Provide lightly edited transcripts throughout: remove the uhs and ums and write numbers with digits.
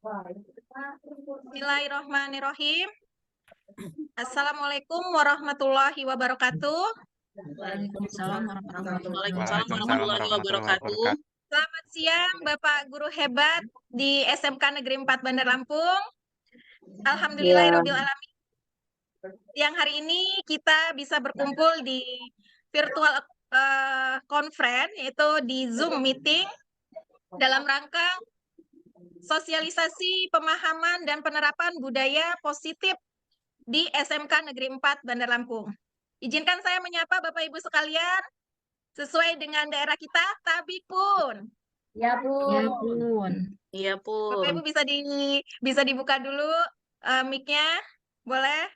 Bismillahirrahmanirrahim. Assalamualaikum warahmatullahi wabarakatuh. Waalaikumsalam warahmatullahi Waalaikumsalam wabarakatuh. warahmatullahi wabarakatuh. Selamat siang Bapak Guru hebat di SMK Negeri 4 Bandar Lampung. Alhamdulillahirabbil alamin. Siang hari ini kita bisa berkumpul di virtual conference, yaitu di Zoom meeting dalam rangka sosialisasi pemahaman dan penerapan budaya positif di SMK Negeri 4 Bandar Lampung. Izinkan saya menyapa Bapak Ibu sekalian sesuai dengan daerah kita, Tabikpun. Ya Bun. Iya, Bapak Ibu Pun. bisa dibuka dulu mic-nya, boleh?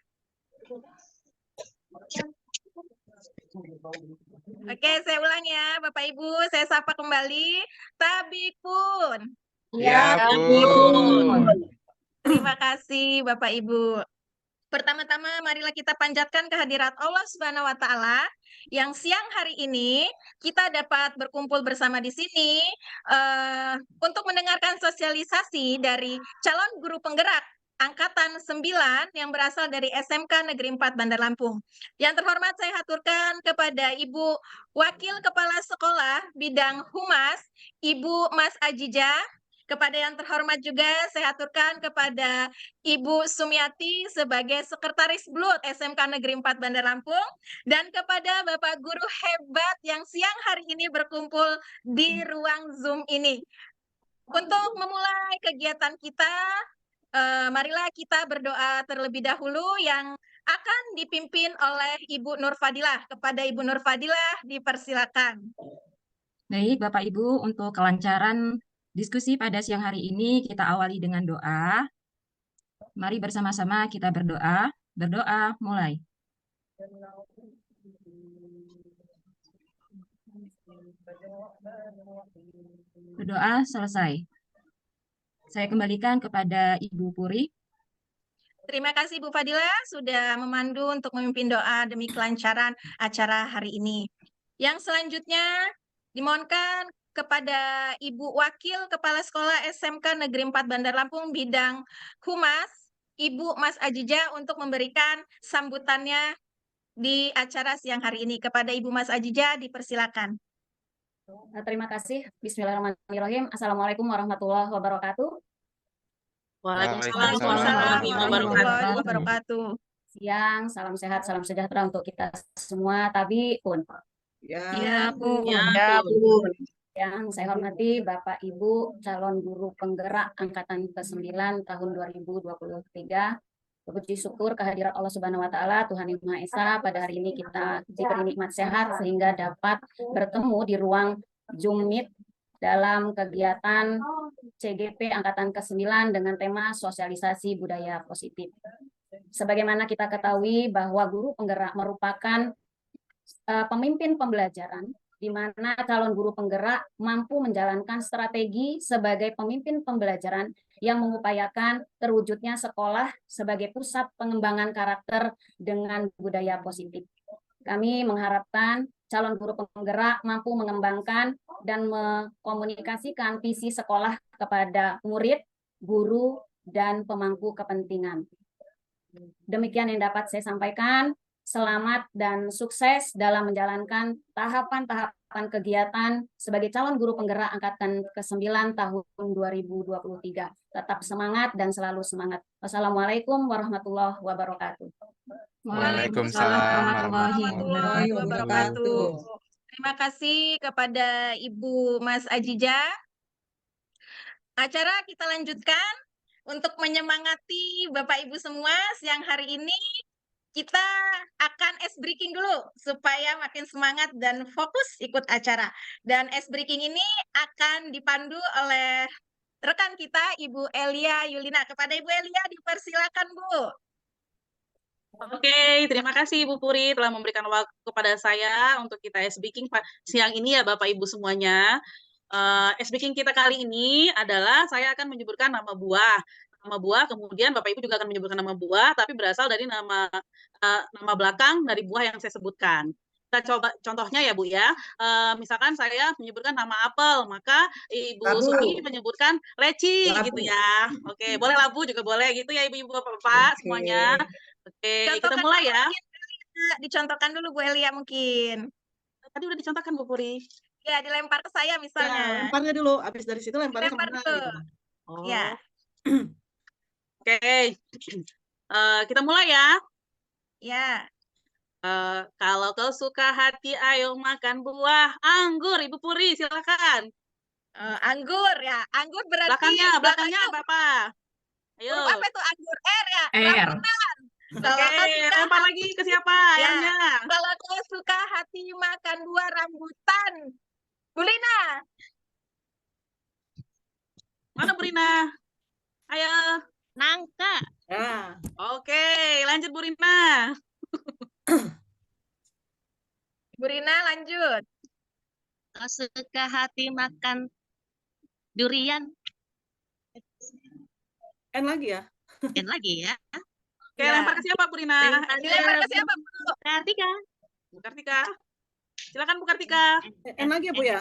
Oke, saya ulang ya, Bapak Ibu, saya sapa kembali, Tabikpun. Ya, Bun. Terima kasih Bapak Ibu. Pertama-tama marilah kita panjatkan kehadirat Allah Subhanahu wa taala yang siang hari ini kita dapat berkumpul bersama di sini untuk mendengarkan sosialisasi dari calon guru penggerak angkatan 9 yang berasal dari SMK Negeri 4 Bandar Lampung. Yang terhormat saya haturkan kepada Ibu Wakil Kepala Sekolah Bidang Humas, Ibu Mas Ajija. Kepada yang terhormat juga saya aturkan kepada Ibu Sumiati sebagai Sekretaris BLUT SMK Negeri 4 Bandar Lampung, dan kepada Bapak Guru hebat yang siang hari ini berkumpul di ruang Zoom ini. Untuk memulai kegiatan kita, marilah kita berdoa terlebih dahulu yang akan dipimpin oleh Ibu Nur Fadilah. Kepada Ibu Nur Fadilah dipersilakan. Baik, Bapak Ibu, untuk kelancaran diskusi pada siang hari ini kita awali dengan doa. Mari bersama-sama kita berdoa. Berdoa, mulai. Berdoa selesai. Saya kembalikan kepada Ibu Puri. Terima kasih Bu Fadilah sudah memandu untuk memimpin doa demi kelancaran acara hari ini. Yang selanjutnya dimohonkan kepada Ibu Wakil Kepala Sekolah SMK Negeri 4 Bandar Lampung bidang Humas, Ibu Mas Ajija untuk memberikan sambutannya di acara siang hari ini. Kepada Ibu Mas Ajija dipersilakan. Terima kasih. Bismillahirrahmanirrahim. Assalamualaikum warahmatullahi wabarakatuh. Waalaikumsalam Waalaikumsalam warahmatullahi wabarakatuh. Siang, salam sehat, salam sejahtera untuk kita semua. Tabikpun. Ya, Bu. Ya, Pun. Yang saya hormati Bapak Ibu calon guru penggerak angkatan ke-9 tahun 2023. Puji syukur kehadirat Allah Subhanahu wa taala, Tuhan Yang Maha Esa, pada hari ini kita diberi nikmat sehat sehingga dapat bertemu di ruang Zoom Meet dalam kegiatan CGP angkatan ke-9 dengan tema sosialisasi budaya positif. Sebagaimana kita ketahui bahwa guru penggerak merupakan pemimpin pembelajaran, di mana calon guru penggerak mampu menjalankan strategi sebagai pemimpin pembelajaran yang mengupayakan terwujudnya sekolah sebagai pusat pengembangan karakter dengan budaya positif. Kami mengharapkan calon guru penggerak mampu mengembangkan dan mengkomunikasikan visi sekolah kepada murid, guru, dan pemangku kepentingan. Demikian yang dapat saya sampaikan. Selamat dan sukses dalam menjalankan tahapan-tahapan kegiatan sebagai calon guru penggerak angkatan ke-9 tahun 2023. Tetap semangat dan selalu semangat. Wassalamualaikum warahmatullahi wabarakatuh. Waalaikumsalam warahmatullahi wabarakatuh. Terima kasih kepada Ibu Mas Ajija. Acara kita lanjutkan untuk menyemangati Bapak Ibu semua siang hari ini. Kita akan ice breaking dulu supaya makin semangat dan fokus ikut acara. Dan ice breaking ini akan dipandu oleh rekan kita Ibu Elia Yulina. Kepada Ibu Elia dipersilakan, Bu. Oke, terima kasih Ibu Puri telah memberikan waktu kepada saya untuk kita speaking siang ini ya Bapak Ibu semuanya. Speaking kita kali ini adalah saya akan menyebutkan nama buah, kemudian Bapak Ibu juga akan menyebutkan nama buah, tapi berasal dari nama belakang dari buah yang saya sebutkan. Kita coba contohnya ya Bu ya. Misalkan saya menyebutkan nama apel, maka Ibu Labu. Suki menyebutkan leci Labu. gitu ya. Oke, boleh labu juga boleh gitu ya Ibu-ibu Bapak semuanya. Oke, kita Contohkan mulai ya. mungkin, dicontohkan dulu Bu Elia mungkin. Tadi udah dicontohkan Bu Puri. Ya, dilempar ke saya Ya, misalnya. lemparnya dulu. Habis dari situ lemparnya Dilempar kemana dulu. gitu. Oh. Ya. Oke. Kita mulai ya. Ya. Kalau kau suka hati, ayo makan buah anggur, Ibu Puri, silakan. Anggur ya. Anggur berarti Belakangnya apa? Ayo. huruf apa itu anggur? R ya. R. Rambutan. Kalau Oke, kau suka lempar lagi ke siapa? Ya. Ayahnya. Kalau kau suka hati makan buah rambutan. Bu Lina. Mana Bu Rina? Ayo. Nangka. Ya. Oke, lanjut Bu Rina. Bu Rina lanjut. Kau suka hati makan durian. N lagi ya. Dan lagi ya. Oke, Ya. lempar ke siapa Bu Rina? Dilempar ke siapa Bu? Kartika. Bu Kartika. Silakan Bu Kartika. N lagi ya Bu ya.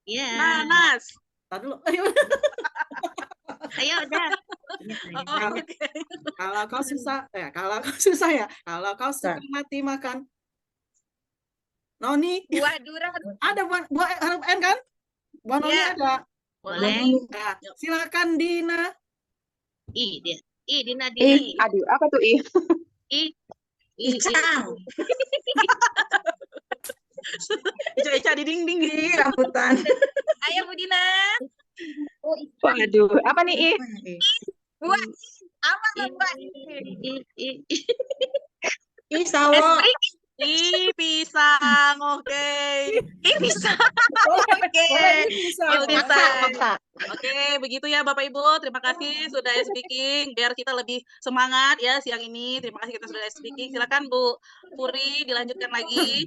Iya. Nanas. Tadi dulu. Ayo. Ayo udah. Oh, oke. Kalau kau susah ya. Kalau kau suka hati makan noni. Buah durian. Ada buah huruf N kan? Buah noni Iya. ada. Boleh. Nah, silakan Dina. I dia. I Dina Ih, Dina. aduh, apa tuh ih? I. Pisang. Ica di dinding. Rambutan. Ayo Bu Dina. Waduh, apa nih ih? Buah apa tuh buah? I. Ih, sawo. Pisang. Oke. Ih bisa. Boleh, Oke. boleh, ini bisa. Ih, bisa. Oke, begitu ya Bapak Ibu. Terima kasih sudah speaking. Biar kita lebih semangat ya siang ini. Terima kasih kita sudah speaking. Silakan Bu Puri dilanjutkan lagi.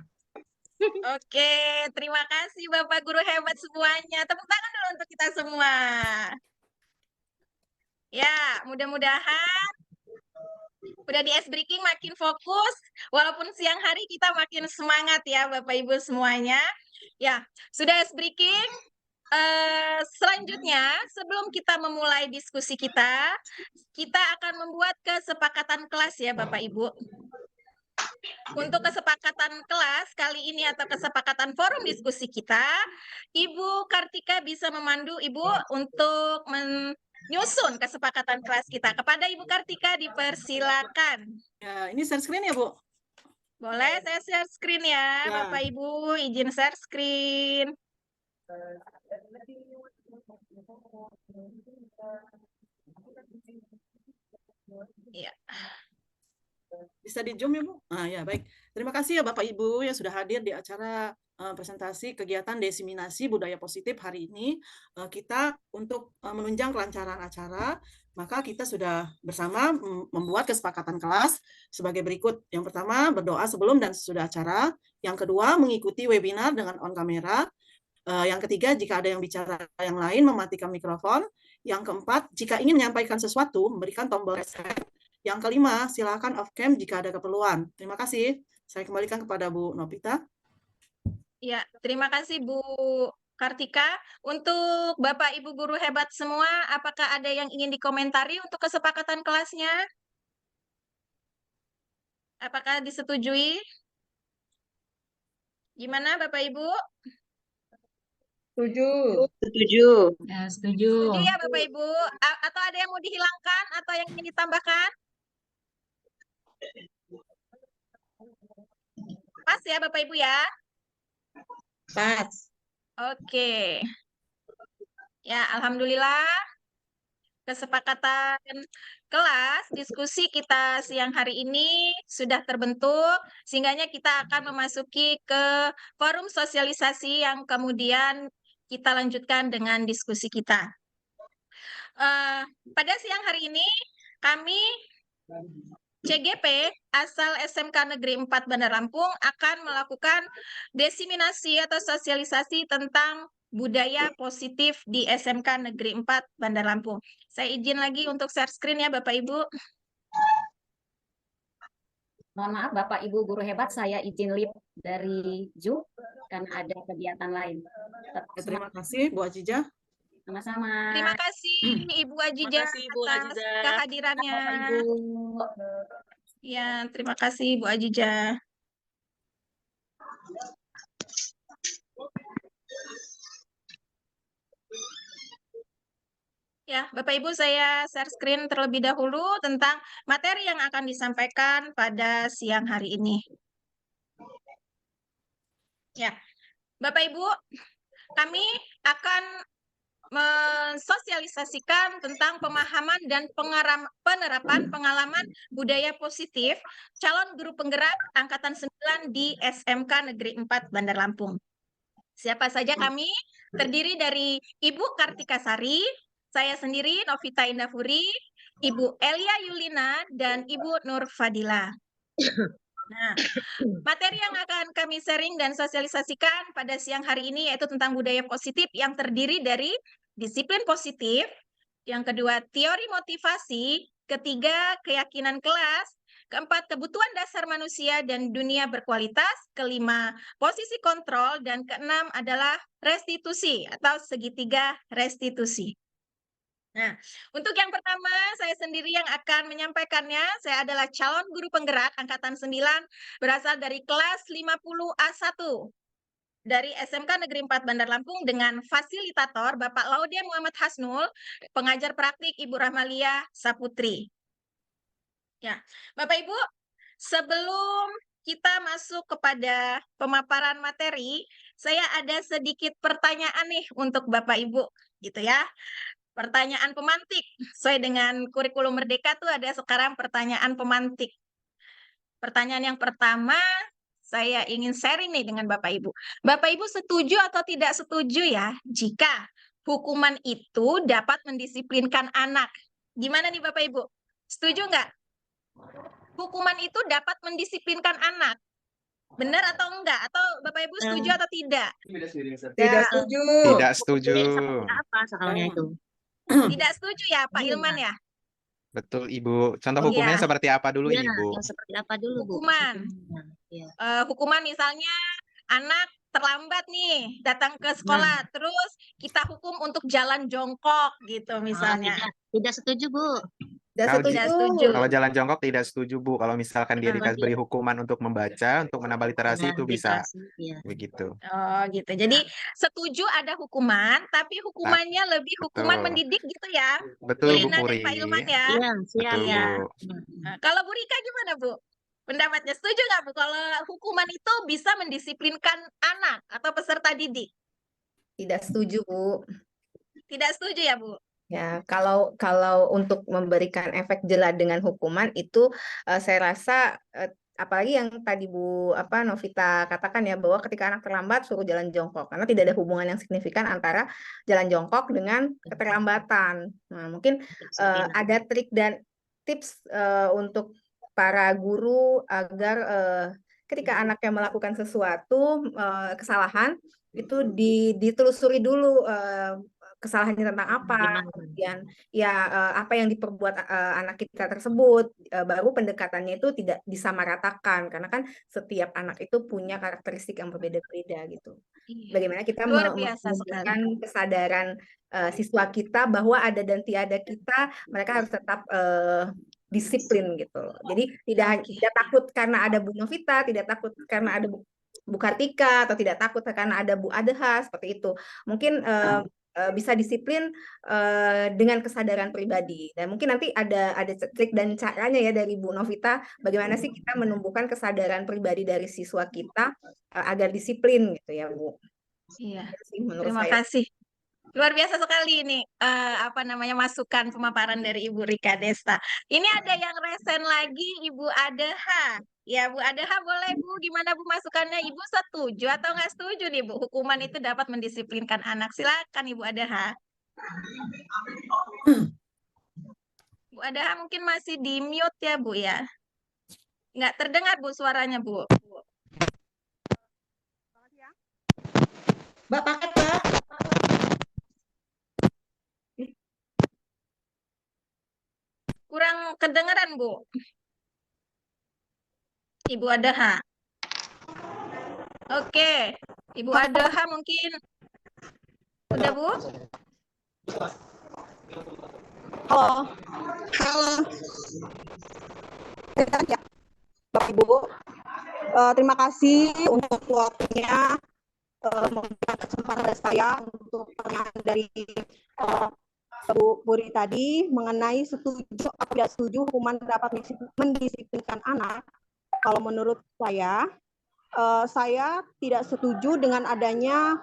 Oke, terima kasih Bapak Guru hebat semuanya. Tepuk tangan dulu untuk kita semua. Ya, mudah-mudahan udah di S-Breaking makin fokus. Walaupun siang hari kita makin semangat ya Bapak Ibu semuanya. Ya, sudah S-Breaking. Selanjutnya, sebelum kita memulai diskusi kita akan membuat kesepakatan kelas ya Bapak Ibu. Untuk kesepakatan kelas kali ini atau kesepakatan forum diskusi kita, Ibu Kartika bisa memandu Ibu untuk menyusun kesepakatan kelas kita. Kepada Ibu Kartika dipersilakan. Ya, ini share screen ya, Bu? Boleh saya share screen ya, Ya. Bapak Ibu, izin share screen. Ya. Bisa di Zoom ya, Bu? Ah, ya, baik. Terima kasih ya Bapak Ibu yang sudah hadir di acara presentasi kegiatan diseminasi budaya positif hari ini. Kita untuk menunjang kelancaran acara, maka kita sudah bersama membuat kesepakatan kelas sebagai berikut. Yang pertama, berdoa sebelum dan sesudah acara. Yang kedua, mengikuti webinar dengan on kamera. Yang ketiga, jika ada yang bicara yang lain, mematikan mikrofon. Yang keempat, jika ingin menyampaikan sesuatu, memberikan tombol reset. Yang kelima, silakan off cam jika ada keperluan. Terima kasih. Saya kembalikan kepada Bu Novita. Ya, terima kasih Bu Kartika. Untuk Bapak Ibu guru hebat semua, apakah ada yang ingin dikomentari untuk kesepakatan kelasnya? Apakah disetujui? Gimana Bapak Ibu? Setuju. Ya, setuju. Setuju ya Bapak Ibu? Atau ada yang mau dihilangkan atau yang ingin ditambahkan? Pas ya Bapak Ibu ya? Pas. Oke. Ya, alhamdulillah kesepakatan kelas diskusi kita siang hari ini sudah terbentuk, sehingganya kita akan memasuki ke forum sosialisasi yang kemudian kita lanjutkan dengan diskusi kita. Pada siang hari ini kami CGP asal SMK Negeri 4 Bandar Lampung akan melakukan diseminasi atau sosialisasi tentang budaya positif di SMK Negeri 4 Bandar Lampung. Saya izin lagi untuk share screen ya Bapak Ibu. Mohon maaf Bapak Ibu guru hebat, saya izin leave dari Zoom karena ada kegiatan lain. Tetap Ya, terima kasih Bu Ajijah. sama-sama. Terima kasih Ibu Terima Ajijah kasih Bu atas Ajijah. kehadirannya. Bapak Ibu. Ya, terima kasih Bu Ajijah. Ya, Bapak Ibu, saya share screen terlebih dahulu tentang materi yang akan disampaikan pada siang hari ini. Ya, Bapak Ibu, kami akan mensosialisasikan tentang pemahaman dan penerapan pengalaman budaya positif calon guru penggerak Angkatan 9 di SMK Negeri 4 Bandar Lampung. Siapa saja kami? Terdiri dari Ibu Kartika Sari, saya sendiri Novita Indafuri, Ibu Elia Yulina, dan Ibu Nur Fadila. Nah, materi yang akan kami sharing dan sosialisasikan pada siang hari ini yaitu tentang budaya positif yang terdiri dari disiplin positif, yang kedua teori motivasi, ketiga keyakinan kelas, keempat kebutuhan dasar manusia dan dunia berkualitas, kelima posisi kontrol, dan keenam adalah restitusi atau segitiga restitusi. Nah, untuk yang pertama, saya sendiri yang akan menyampaikannya. Saya adalah calon guru penggerak Angkatan 9 berasal dari kelas 50A1 dari SMK Negeri 4 Bandar Lampung dengan fasilitator Bapak Laude Muhammad Hasnul, pengajar praktik Ibu Rahmalia Saputri. Ya, Bapak Ibu, sebelum kita masuk kepada pemaparan materi, saya ada sedikit pertanyaan nih untuk Bapak Ibu, gitu ya. Pertanyaan pemantik. Sesuai dengan kurikulum Merdeka tuh ada sekarang pertanyaan pemantik. Pertanyaan yang pertama, saya ingin sharing nih dengan Bapak Ibu. Bapak Ibu setuju atau tidak setuju ya jika hukuman itu dapat mendisiplinkan anak? Gimana nih Bapak Ibu? Setuju nggak? Hukuman itu dapat mendisiplinkan anak. Benar atau enggak? Atau Bapak Ibu setuju atau tidak? Tidak setuju. Tidak setuju. Apa soalnya itu? Tidak setuju ya Pak Iya. Ilman ya? Betul, Ibu. Contoh Iya. hukumnya seperti apa dulu Iya, ini, Bu? yang seperti apa dulu, Bu? Hukuman. Iya. Hukuman misalnya anak terlambat nih datang ke sekolah, terus kita hukum untuk jalan jongkok gitu misalnya. Tidak setuju, Bu. Tidak Kalau Tidak setuju. setuju. Kalau jalan jongkok tidak setuju, Bu. Kalau misalkan dia Kenapa diberi hukuman untuk membaca, untuk menambah literasi itu bisa. Iya. Begitu. Oh gitu. Jadi setuju ada hukuman, tapi hukumannya lebih hukuman betul. mendidik gitu ya. Betul, Bu Lina dan Puri. Pak Ilman ya. Iya, siap. Betul, Iya. Bu. Nah, kalau Bu Rika gimana Bu? Pendapatnya setuju nggak Bu kalau hukuman itu bisa mendisiplinkan anak atau peserta didik? Tidak setuju, Bu. Tidak setuju ya Bu? Ya, kalau untuk memberikan efek jera dengan hukuman itu saya rasa apalagi yang tadi Bu Novita katakan ya bahwa ketika anak terlambat suruh jalan jongkok karena tidak ada hubungan yang signifikan antara jalan jongkok dengan keterlambatan. Nah, mungkin ada trik dan tips untuk para guru agar ketika anaknya melakukan sesuatu kesalahan itu ditelusuri dulu kesalahannya tentang apa, kemudian ya apa yang diperbuat anak kita tersebut, baru pendekatannya itu tidak disamaratakan karena kan setiap anak itu punya karakteristik yang berbeda-beda gitu. Iya. Bagaimana kita Luar biasa memberikan kesadaran siswa kita bahwa ada dan tiada kita, mereka harus tetap disiplin gitu. Jadi tidak takut karena ada Bu Novita, tidak takut karena ada Bu Kartika, atau tidak takut karena ada Bu Adeha, seperti itu. Mungkin bisa disiplin dengan kesadaran pribadi, dan mungkin nanti ada trik dan caranya ya dari Bu Novita bagaimana sih kita menumbuhkan kesadaran pribadi dari siswa kita agar disiplin gitu ya Bu. Iya. Menurut Terima saya. kasih. Luar biasa sekali ini masukan pemaparan dari Ibu Rika Desta. Ini ada yang resen lagi Ibu Adeha. Ya Bu Adeha boleh Bu, gimana Bu masukannya? Ibu setuju atau nggak setuju nih Bu? Hukuman itu dapat mendisiplinkan anak. Silakan Ibu Adeha. Bu Adeha mungkin masih di mute ya Bu ya. Nggak terdengar Bu suaranya Bu. Mbak paket Mbak. Kurang kedengeran Bu. Ibu Adaha. Oke, Ibu Adaha mungkin udah Bu? Halo. Halo. Ya, Bapak Ibu, terima kasih untuk waktunya memberikan kesempatan pada saya untuk pertanyaan dari Bu Puri tadi mengenai setuju atau tidak setuju hukuman dapat mendisiplinkan anak. Kalau menurut saya tidak setuju dengan adanya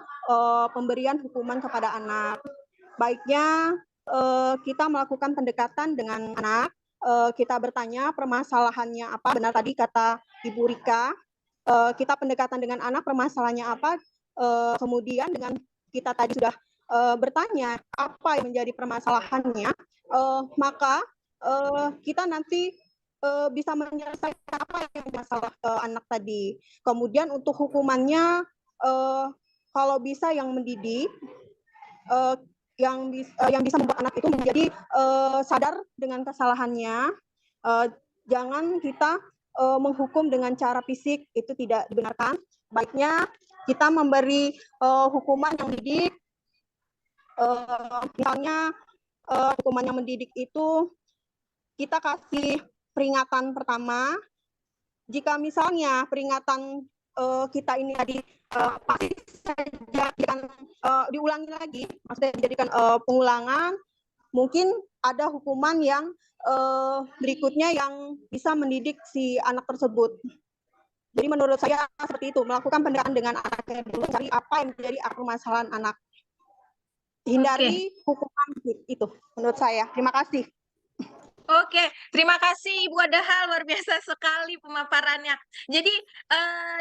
pemberian hukuman kepada anak. Baiknya kita melakukan pendekatan dengan anak, kita bertanya permasalahannya apa, benar tadi kata Ibu Rika, kita pendekatan dengan anak permasalahannya apa, kemudian dengan kita tadi sudah bertanya apa yang menjadi permasalahannya, maka kita nanti bisa menyelesaikan apa yang masalah anak tadi. Kemudian untuk hukumannya, kalau bisa yang mendidik, yang bisa membuat anak itu menjadi sadar dengan kesalahannya. Jangan kita menghukum dengan cara fisik, itu tidak dibenarkan. Baiknya kita memberi hukuman yang mendidik. Misalnya hukuman yang mendidik itu kita kasih peringatan pertama. Jika misalnya peringatan kita ini tadi pasti saja diulangi lagi, maksudnya dijadikan pengulangan, mungkin ada hukuman yang berikutnya yang bisa mendidik si anak tersebut. Jadi menurut saya seperti itu, melakukan pendekatan dengan anaknya dulu, cari apa yang menjadi akar permasalahan anak. Hindari hukuman itu menurut saya. Terima kasih. Oke, terima kasih Ibu Adaha, luar biasa sekali pemaparannya. Jadi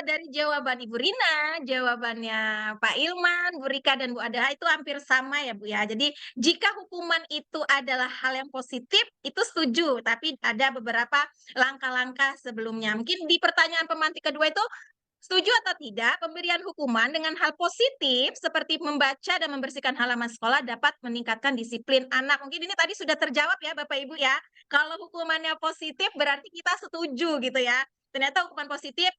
dari jawaban Ibu Rina, jawabannya Pak Ilman, Bu Rika, dan Bu Adaha itu hampir sama ya Bu ya. Jadi jika hukuman itu adalah hal yang positif, itu setuju. Tapi ada beberapa langkah-langkah sebelumnya. Mungkin di pertanyaan pemantik kedua itu, setuju atau tidak pemberian hukuman dengan hal positif seperti membaca dan membersihkan halaman sekolah dapat meningkatkan disiplin anak. Mungkin ini tadi sudah terjawab ya Bapak Ibu ya. Kalau hukumannya positif berarti kita setuju gitu ya. Ternyata hukuman positif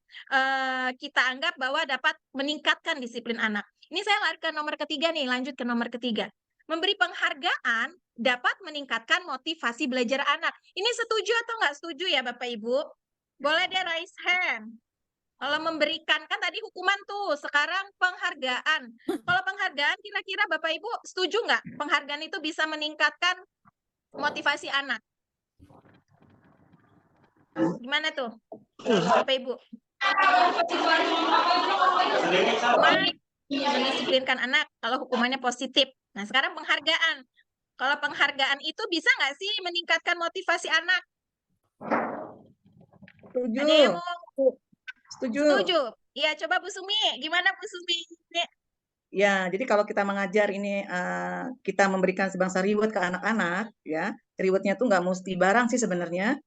kita anggap bahwa dapat meningkatkan disiplin anak. Ini saya lari ke nomor ketiga nih, lanjut ke nomor ketiga. Memberi penghargaan dapat meningkatkan motivasi belajar anak. Ini setuju atau nggak setuju ya Bapak Ibu? Boleh deh raise hand. Kalau memberikan, kan tadi hukuman tuh, sekarang penghargaan. Kalau penghargaan, kira-kira Bapak Ibu setuju nggak? Penghargaan itu bisa meningkatkan motivasi anak. Gimana tuh, Bapak Ibu? Mendisiplinkan anak, kalau hukumannya positif. Nah, sekarang penghargaan. Kalau penghargaan itu bisa nggak sih meningkatkan motivasi anak? Setuju. Ada yang mau? Setuju. Setuju. Iya, coba Bu Sumi. Gimana Bu Sumi? Ya, jadi kalau kita mengajar ini, kita memberikan sebangsa reward ke anak-anak, ya, rewardnya tuh nggak mesti barang sih sebenarnya.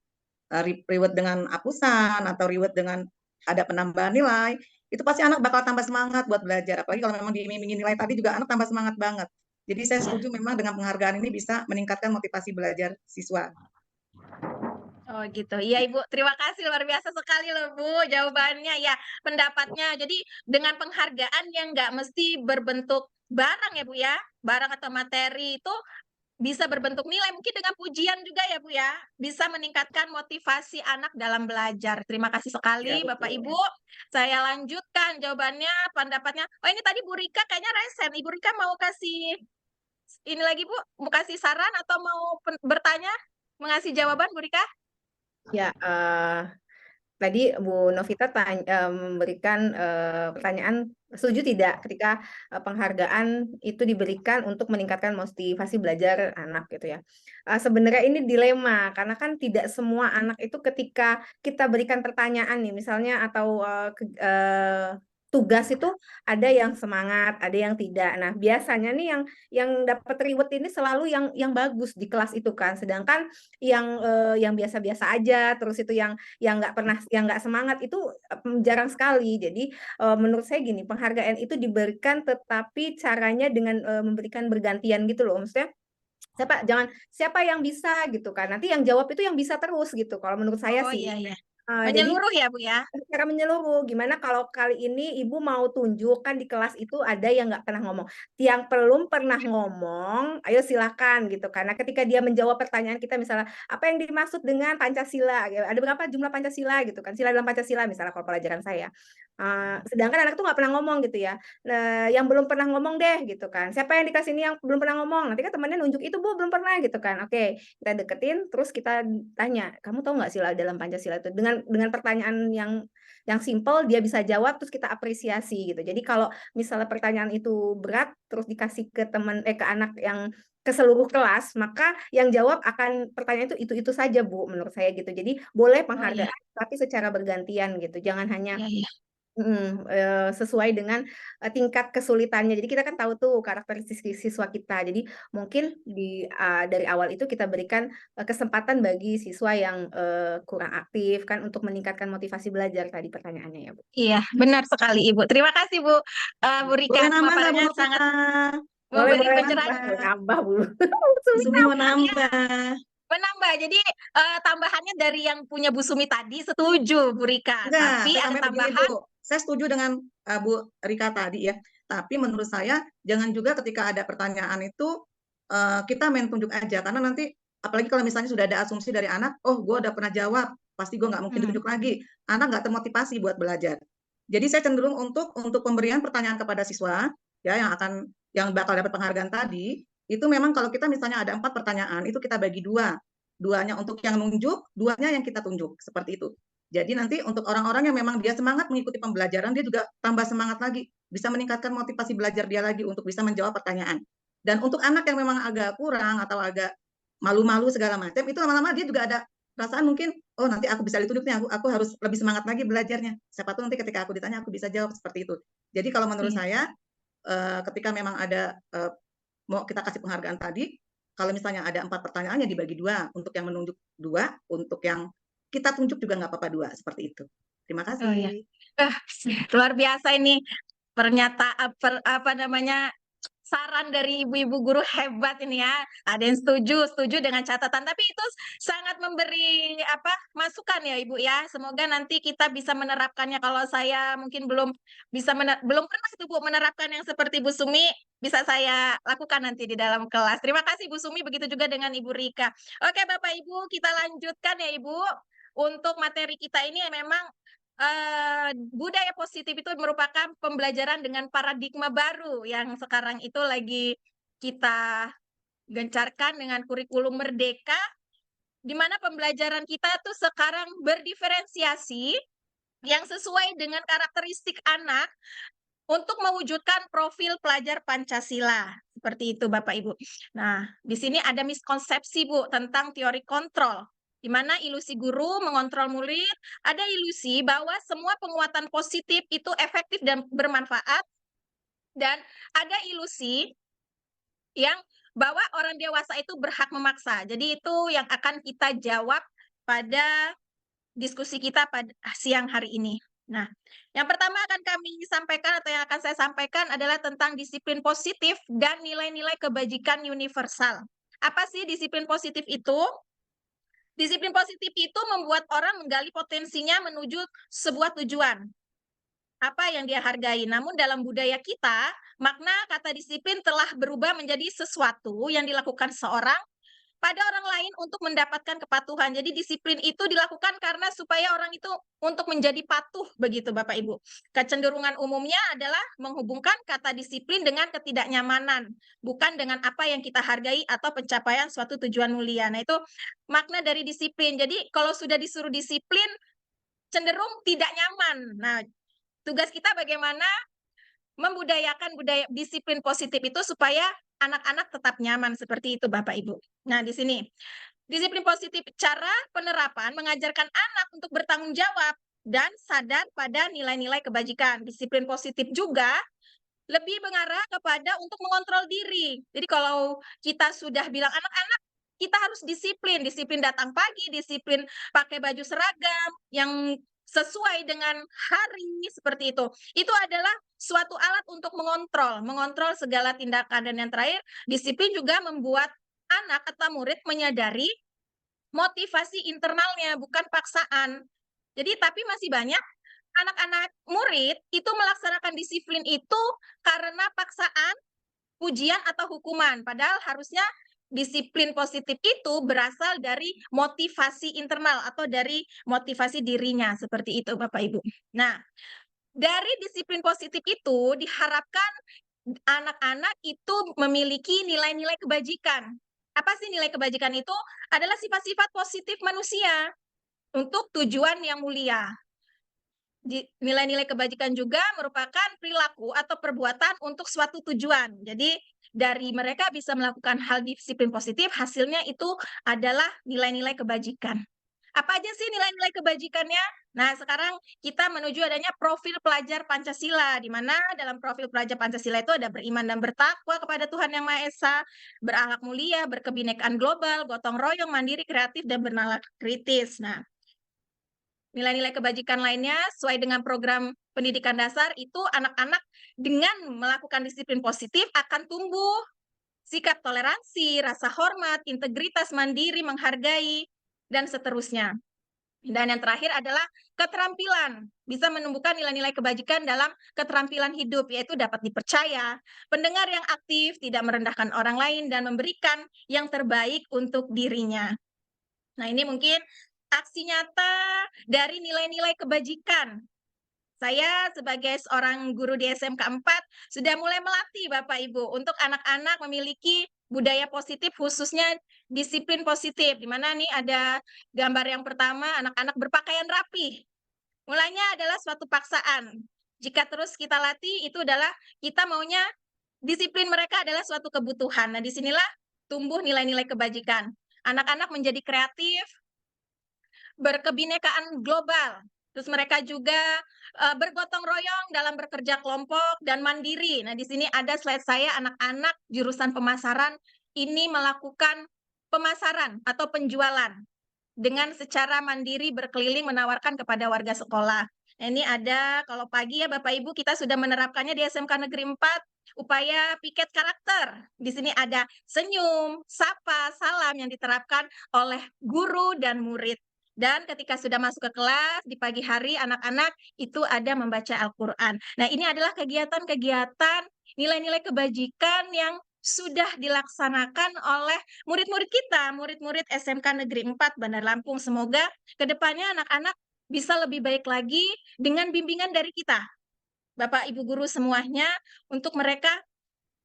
Reward dengan apusan atau reward dengan ada penambahan nilai, itu pasti anak bakal tambah semangat buat belajar. Apalagi kalau memang diiming-imingi nilai tadi juga anak tambah semangat banget. Jadi saya setuju memang dengan penghargaan ini bisa meningkatkan motivasi belajar siswa. Oh gitu, iya Ibu, terima kasih, luar biasa sekali loh Bu jawabannya ya, pendapatnya. Jadi dengan penghargaan yang nggak mesti berbentuk barang ya Bu ya, barang atau materi itu bisa berbentuk nilai, mungkin dengan pujian juga ya Bu ya, bisa meningkatkan motivasi anak dalam belajar. Terima kasih sekali Ya, Bapak betul. Ibu. Saya lanjutkan jawabannya, pendapatnya. Oh ini tadi Bu Rika kayaknya resen, Ibu Rika mau kasih ini lagi Bu, mau kasih saran atau mau bertanya, mengasih jawaban Bu Rika? Ya, tadi Bu Novita memberikan pertanyaan setuju tidak ketika penghargaan itu diberikan untuk meningkatkan motivasi belajar anak gitu ya. Sebenarnya ini dilema karena kan tidak semua anak itu ketika kita berikan pertanyaan nih misalnya atau tugas itu ada yang semangat, ada yang tidak. Nah, biasanya nih yang dapat reward ini selalu yang bagus di kelas itu kan. Sedangkan yang biasa-biasa aja terus itu yang nggak semangat itu jarang sekali. Jadi menurut saya gini, penghargaan itu diberikan tetapi caranya dengan memberikan bergantian gitu loh. Maksudnya siapa yang bisa gitu kan. Nanti yang jawab itu yang bisa terus gitu. Kalau menurut saya Oh sih. iya iya. Jadi Menyeluruh ya, Bu ya? secara menyeluruh, gimana kalau kali ini Ibu mau tunjukkan di kelas itu ada yang nggak pernah ngomong. Yang belum pernah ngomong, ayo silakan gitu. Karena ketika dia menjawab pertanyaan kita misalnya, apa yang dimaksud dengan Pancasila? Ada berapa jumlah Pancasila gitu kan? Sila dalam Pancasila misalnya kalau pelajaran saya. Sedangkan anak tuh nggak pernah ngomong gitu ya. Nah, yang belum pernah ngomong deh gitu kan. Siapa yang di kelas ini yang belum pernah ngomong? Nanti kan temannya nunjuk itu Bu belum pernah gitu kan. Oke, kita deketin terus kita tanya, kamu tahu nggak sila dalam Pancasila itu? Dengan pertanyaan yang simple dia bisa jawab terus kita apresiasi gitu. Jadi kalau misalnya pertanyaan itu berat terus dikasih ke ke anak yang ke seluruh kelas, maka yang jawab akan pertanyaan itu saja Bu menurut saya gitu. Jadi boleh Oh iya, penghargaan tapi secara bergantian gitu. Jangan hanya iya, iya. sesuai dengan tingkat kesulitannya. Jadi kita kan tahu tuh karakteristik siswa kita. Jadi mungkin dari awal itu kita berikan kesempatan bagi siswa yang kurang aktif kan untuk meningkatkan motivasi belajar tadi pertanyaannya ya Bu. Iya, benar sekali Ibu. Terima kasih Bu. Bu Rika, Boleh nambah nggak Bu pemaparannya sangat Novita? Boleh memberi boleh pencerahan. nambah Bu. Bu Sumi mau nambah. Menambah. Jadi tambahannya dari yang punya Bu Sumi tadi setuju Bu Rika. Enggak, Tapi saya ada tambahin begini tambahan. Bu. Saya setuju dengan Bu Rika tadi ya. Tapi menurut saya jangan juga ketika ada pertanyaan itu kita main tunjuk aja. Karena nanti apalagi kalau misalnya sudah ada asumsi dari anak, oh gue udah pernah jawab, pasti gue nggak mungkin ditunjuk lagi. Anak nggak termotivasi buat belajar. Jadi saya cenderung untuk pemberian pertanyaan kepada siswa ya yang bakal dapat penghargaan tadi, itu memang kalau kita misalnya ada 4 pertanyaan, itu kita bagi 2. 2-nya untuk yang nunjuk, 2-nya yang kita tunjuk, seperti itu. Jadi nanti untuk orang-orang yang memang dia semangat mengikuti pembelajaran, dia juga tambah semangat lagi, bisa meningkatkan motivasi belajar dia lagi untuk bisa menjawab pertanyaan. Dan untuk anak yang memang agak kurang atau agak malu-malu segala macam, itu lama-lama dia juga ada perasaan mungkin, oh nanti aku bisa ditunjuk nih, aku harus lebih semangat lagi belajarnya. Siapa tahu nanti ketika aku ditanya, aku bisa jawab seperti itu. Jadi kalau menurut saya, ketika memang ada mau kita kasih penghargaan tadi, kalau misalnya ada 4 pertanyaan ya dibagi 2, untuk yang menunjuk 2, untuk yang kita tunjuk juga nggak apa-apa 2, seperti itu. Terima Oh ya. kasih. Luar biasa ini pernyataan apa namanya saran dari ibu-ibu guru hebat ini ya. Ada yang setuju dengan catatan, tapi itu sangat memberi masukan ya Ibu ya. Semoga nanti kita bisa menerapkannya. Kalau saya mungkin belum pernah tuh Bu menerapkan yang seperti Bu Sumi, bisa saya lakukan nanti di dalam kelas. Terima kasih Bu Sumi, begitu juga dengan Ibu Rika. Oke Bapak Ibu, kita lanjutkan ya Ibu. Untuk materi kita ini memang budaya positif itu merupakan pembelajaran dengan paradigma baru yang sekarang itu lagi kita gencarkan dengan kurikulum merdeka, di mana pembelajaran kita tuh sekarang berdiferensiasi yang sesuai dengan karakteristik anak untuk mewujudkan profil pelajar Pancasila. Seperti itu Bapak Ibu. Nah, di sini ada miskonsepsi Bu tentang teori kontrol, di mana ilusi guru mengontrol murid, ada ilusi bahwa semua penguatan positif itu efektif dan bermanfaat, dan ada ilusi yang bahwa orang dewasa itu berhak memaksa. Jadi itu yang akan kita jawab pada diskusi kita pada siang hari ini. Nah, yang pertama akan kami sampaikan atau yang akan saya sampaikan adalah tentang disiplin positif dan nilai-nilai kebajikan universal. Apa sih disiplin positif itu? Disiplin positif itu membuat orang menggali potensinya menuju sebuah tujuan. Apa yang dia hargai. Namun dalam budaya kita, makna kata disiplin telah berubah menjadi sesuatu yang dilakukan seorang pada orang lain untuk mendapatkan kepatuhan. Jadi disiplin itu dilakukan karena supaya orang itu untuk menjadi patuh, begitu Bapak Ibu. Kecenderungan umumnya adalah menghubungkan kata disiplin dengan ketidaknyamanan, bukan dengan apa yang kita hargai atau pencapaian suatu tujuan mulia. Nah, itu makna dari disiplin. Jadi kalau sudah disuruh disiplin, cenderung tidak nyaman. Nah, tugas kita bagaimana membudayakan budaya disiplin positif itu supaya anak-anak tetap nyaman, seperti itu Bapak Ibu. Nah, di sini disiplin positif, cara penerapan mengajarkan anak untuk bertanggung jawab dan sadar pada nilai-nilai kebajikan. Disiplin positif juga lebih mengarah kepada untuk mengontrol diri. Jadi kalau kita sudah bilang anak-anak kita harus disiplin, disiplin datang pagi, disiplin pakai baju seragam yang sesuai dengan hari, seperti itu. Itu adalah suatu alat untuk mengontrol segala tindakan. Dan yang terakhir, disiplin juga membuat anak atau murid menyadari motivasi internalnya, bukan paksaan. Jadi tapi masih banyak anak-anak murid itu melaksanakan disiplin itu karena paksaan, ujian, atau hukuman. Padahal harusnya disiplin positif itu berasal dari motivasi internal atau dari motivasi dirinya, seperti itu Bapak Ibu. Nah, dari disiplin positif itu diharapkan anak-anak itu memiliki nilai-nilai kebajikan. Apa sih nilai kebajikan itu? Adalah sifat-sifat positif manusia untuk tujuan yang mulia. Nilai-nilai kebajikan juga merupakan perilaku atau perbuatan untuk suatu tujuan. Jadi dari mereka bisa melakukan hal disiplin positif, hasilnya itu adalah nilai-nilai kebajikan. Apa aja sih nilai-nilai kebajikannya? Nah, sekarang kita menuju adanya profil pelajar Pancasila, di mana dalam profil pelajar Pancasila itu ada beriman dan bertakwa kepada Tuhan Yang Maha Esa, berakhlak mulia, berkebinekaan global, gotong royong, mandiri, kreatif, dan bernalar kritis. Nah, nilai-nilai kebajikan lainnya sesuai dengan program pendidikan dasar itu anak-anak dengan melakukan disiplin positif akan tumbuh sikap toleransi, rasa hormat, integritas, mandiri, menghargai, dan seterusnya. Dan yang terakhir adalah keterampilan. Bisa menumbuhkan nilai-nilai kebajikan dalam keterampilan hidup, yaitu dapat dipercaya, pendengar yang aktif, tidak merendahkan orang lain, dan memberikan yang terbaik untuk dirinya. Nah, ini mungkin aksi nyata dari nilai-nilai kebajikan. Saya sebagai seorang guru di SMK 4 sudah mulai melatih Bapak Ibu untuk anak-anak memiliki budaya positif, khususnya disiplin positif, di mana nih ada gambar yang pertama, anak-anak berpakaian rapi. Mulanya adalah suatu paksaan. Jika terus kita latih, itu adalah kita maunya disiplin mereka adalah suatu kebutuhan. Nah, disinilah tumbuh nilai-nilai kebajikan. Anak-anak menjadi kreatif, berkebinekaan global. Terus mereka juga bergotong royong dalam bekerja kelompok dan mandiri. Nah, di sini ada slide saya anak-anak jurusan pemasaran ini melakukan pemasaran atau penjualan dengan secara mandiri berkeliling menawarkan kepada warga sekolah. Nah, ini ada kalau pagi ya Bapak Ibu kita sudah menerapkannya di SMK Negeri 4 upaya piket karakter. Di sini ada senyum, sapa, salam yang diterapkan oleh guru dan murid. Dan ketika sudah masuk ke kelas di pagi hari anak-anak itu ada membaca Al-Qur'an. Nah, ini adalah kegiatan-kegiatan nilai-nilai kebajikan yang sudah dilaksanakan oleh murid-murid kita, murid-murid SMK Negeri 4 Bandar Lampung. Semoga ke depannya anak-anak bisa lebih baik lagi dengan bimbingan dari kita, Bapak Ibu guru semuanya, untuk mereka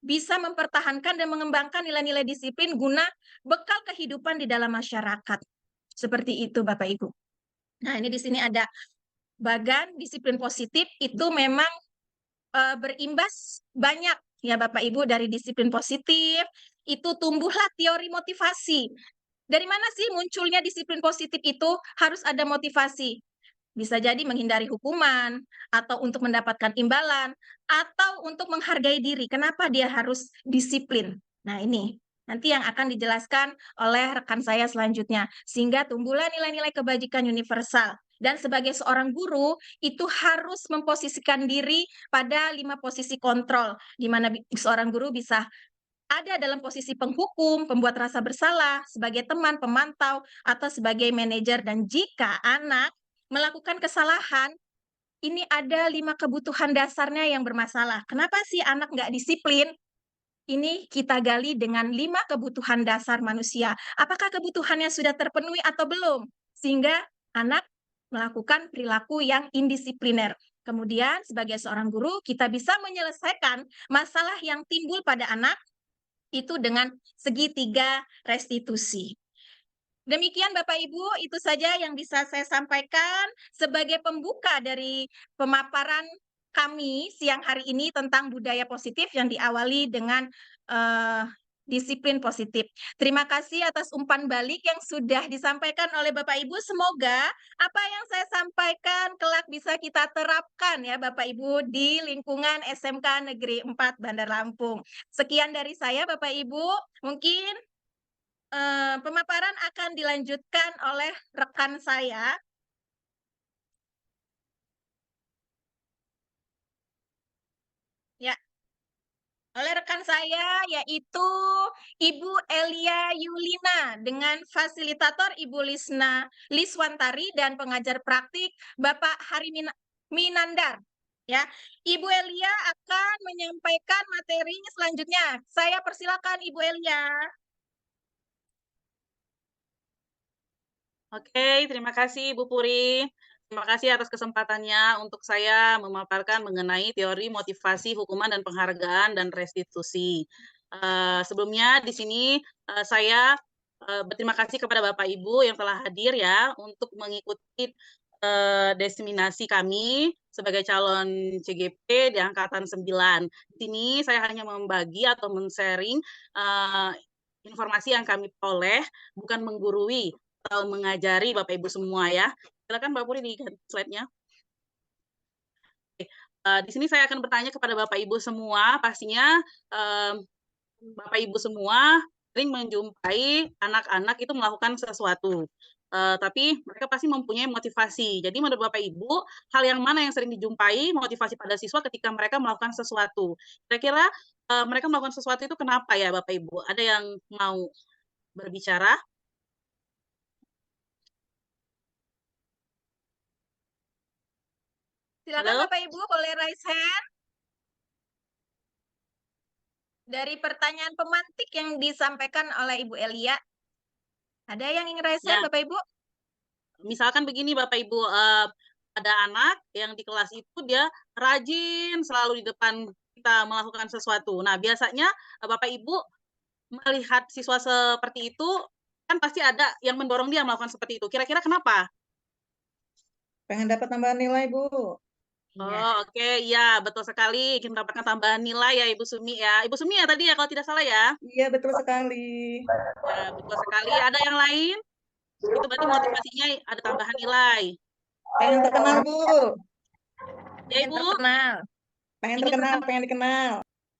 bisa mempertahankan dan mengembangkan nilai-nilai disiplin guna bekal kehidupan di dalam masyarakat. Seperti itu Bapak Ibu. Nah, ini di sini ada bagan disiplin positif itu memang berimbas banyak ya Bapak Ibu dari disiplin positif itu tumbuhlah teori motivasi. Dari mana sih munculnya disiplin positif itu? Harus ada motivasi. Bisa jadi menghindari hukuman, atau untuk mendapatkan imbalan, atau untuk menghargai diri. Kenapa dia harus disiplin? Nah, ini nanti yang akan dijelaskan oleh rekan saya selanjutnya. Sehingga tumbuhlah nilai-nilai kebajikan universal. Dan sebagai seorang guru, itu harus memposisikan diri pada 5 posisi kontrol, di mana seorang guru bisa ada dalam posisi penghukum, pembuat rasa bersalah, sebagai teman, pemantau, atau sebagai manajer. Dan jika anak melakukan kesalahan, ini ada 5 kebutuhan dasarnya yang bermasalah. Kenapa sih anak nggak disiplin? Ini kita gali dengan 5 kebutuhan dasar manusia. Apakah kebutuhannya sudah terpenuhi atau belum? Sehingga anak melakukan perilaku yang indisipliner. Kemudian sebagai seorang guru, kita bisa menyelesaikan masalah yang timbul pada anak itu dengan segitiga restitusi. Demikian Bapak Ibu, itu saja yang bisa saya sampaikan sebagai pembuka dari pemaparan kami siang hari ini tentang budaya positif yang diawali dengan disiplin positif. Terima kasih atas umpan balik yang sudah disampaikan oleh Bapak Ibu. Semoga apa yang saya sampaikan kelak bisa kita terapkan ya Bapak Ibu di lingkungan SMK Negeri 4 Bandar Lampung. Sekian dari saya Bapak Ibu. Mungkin pemaparan akan dilanjutkan oleh rekan saya. Ya. oleh rekan saya yaitu Ibu Elia Yulina dengan fasilitator Ibu Liswantari dan pengajar praktik Bapak Hari Minandar. Ya, Ibu Elia akan menyampaikan materi selanjutnya. Saya persilakan Ibu Elia. Oke, terima kasih Bu Puri. Terima kasih atas kesempatannya untuk saya memaparkan mengenai teori motivasi, hukuman, dan penghargaan dan restitusi. Sebelumnya di sini saya berterima kasih kepada Bapak Ibu yang telah hadir ya untuk mengikuti desiminasi kami sebagai calon CGP di Angkatan 9. Di sini saya hanya membagi atau men-sharing informasi yang kami peroleh, bukan menggurui atau mengajari Bapak Ibu semua ya. Silakan Mbak Puri di slide-nya. Di sini saya akan bertanya kepada Bapak Ibu semua, pastinya Bapak Ibu semua sering menjumpai anak-anak itu melakukan sesuatu. Tapi mereka pasti mempunyai motivasi. Jadi menurut Bapak Ibu, hal yang mana yang sering dijumpai motivasi pada siswa ketika mereka melakukan sesuatu? Kira-kira mereka melakukan sesuatu itu kenapa ya Bapak Ibu? Ada yang mau berbicara? Silakan Halo? Bapak Ibu boleh raise hand. Dari pertanyaan pemantik yang disampaikan oleh Ibu Elia, ada yang ingin raise hand Ya. Bapak Ibu? Misalkan begini Bapak Ibu, ada anak yang di kelas itu dia rajin selalu di depan kita melakukan sesuatu. Nah, biasanya Bapak Ibu melihat siswa seperti itu, kan pasti ada yang mendorong dia melakukan seperti itu. Kira-kira kenapa? Pengen dapat tambahan nilai, Bu. Oh, oke. Ya, betul sekali. Ingin mendapatkan tambahan nilai ya, Ibu Sumi ya. Ibu Sumi ya tadi ya, kalau tidak salah ya. Iya, betul sekali. Ya, betul sekali. Ada yang lain? Itu berarti motivasinya ada tambahan nilai. Pengen terkenal, Bu. Ya, Ibu. Terkenal. Pengen Ingin terkenal, terkenal. pengen dikenal.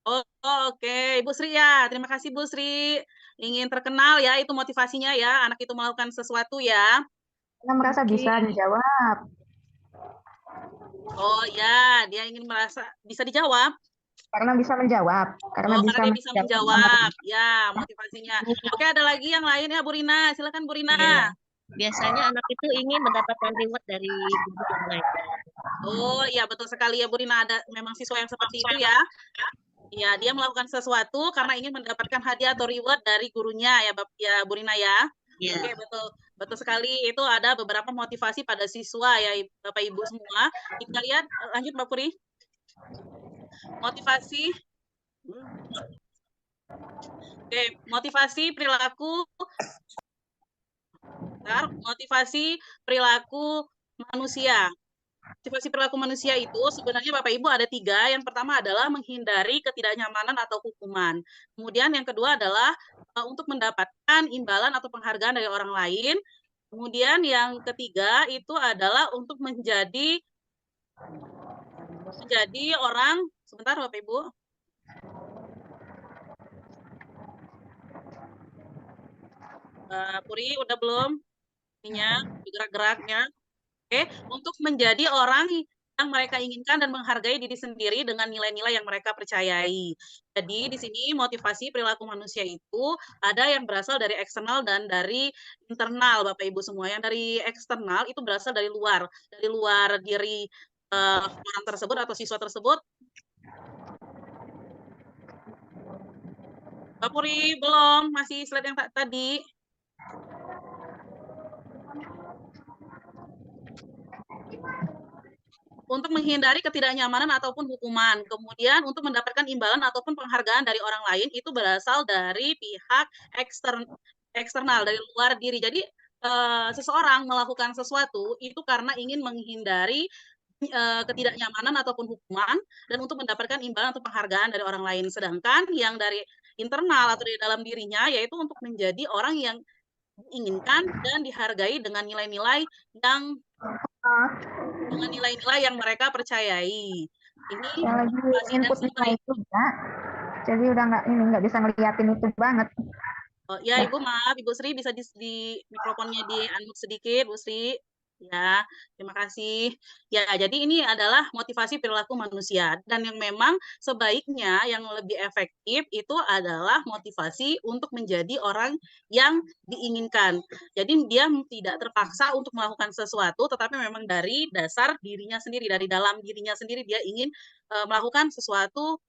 Oh, oke. Ibu Sri ya. Terima kasih, Bu Sri. Ingin terkenal ya, itu motivasinya ya. Anak itu melakukan sesuatu ya. Saya merasa bisa dijawab. Oh ya, dia ingin merasa bisa dijawab. Karena bisa menjawab. Karena Oh, bisa karena dia bisa menjawab. Ya, motivasinya. Oke, ada lagi yang lain ya, Bu Rina. Silakan Bu Rina. Iya. Biasanya anak itu ingin mendapatkan reward dari guru yang mengajar. Oh, iya betul sekali ya Bu Rina. Ada memang siswa yang seperti itu ya. Ya, dia melakukan sesuatu karena ingin mendapatkan hadiah atau reward dari gurunya ya, Bu Rina ya. Iya. Oke, betul sekali. Itu ada beberapa motivasi pada siswa ya, Bapak Ibu semua. Kita lihat, lanjut Mbak Puri. Motivasi. Oke, motivasi perilaku. Motivasi perilaku manusia. Motivasi perilaku manusia itu sebenarnya Bapak Ibu ada 3. Yang pertama adalah menghindari ketidaknyamanan atau hukuman. Kemudian yang kedua adalah untuk mendapatkan imbalan atau penghargaan dari orang lain. Kemudian yang ketiga itu adalah untuk menjadi orang, sebentar Bapak Ibu. Puri udah belum? Ininya, gerak-geraknya. Oke, untuk menjadi orang yang mereka inginkan dan menghargai diri sendiri dengan nilai-nilai yang mereka percayai. Jadi di sini motivasi perilaku manusia itu ada yang berasal dari eksternal dan dari internal, Bapak Ibu semua. Yang dari eksternal itu berasal dari luar diri orang tersebut atau siswa tersebut. Mbak Puri belum, masih slide yang tadi. Untuk menghindari ketidaknyamanan ataupun hukuman. Kemudian untuk mendapatkan imbalan ataupun penghargaan dari orang lain itu berasal dari pihak eksternal, dari luar diri. Jadi seseorang melakukan sesuatu itu karena ingin menghindari ketidaknyamanan ataupun hukuman dan untuk mendapatkan imbalan atau penghargaan dari orang lain. Sedangkan yang dari internal atau dari dalam dirinya yaitu untuk menjadi orang yang diinginkan dan dihargai dengan nilai-nilai yang mereka percayai. Ini yang lagi input nilai itu ya. Jadi udah nggak bisa ngeliatin itu banget. Oh ya Ibu, maaf Ibu Sri bisa di mikrofonnya di unmute sedikit Bu Sri. Ya, terima kasih. Ya, jadi ini adalah motivasi perilaku manusia dan yang memang sebaiknya yang lebih efektif itu adalah motivasi untuk menjadi orang yang diinginkan. Jadi dia tidak terpaksa untuk melakukan sesuatu, tetapi memang dari dasar dirinya sendiri, dari dalam dirinya sendiri dia ingin melakukan sesuatu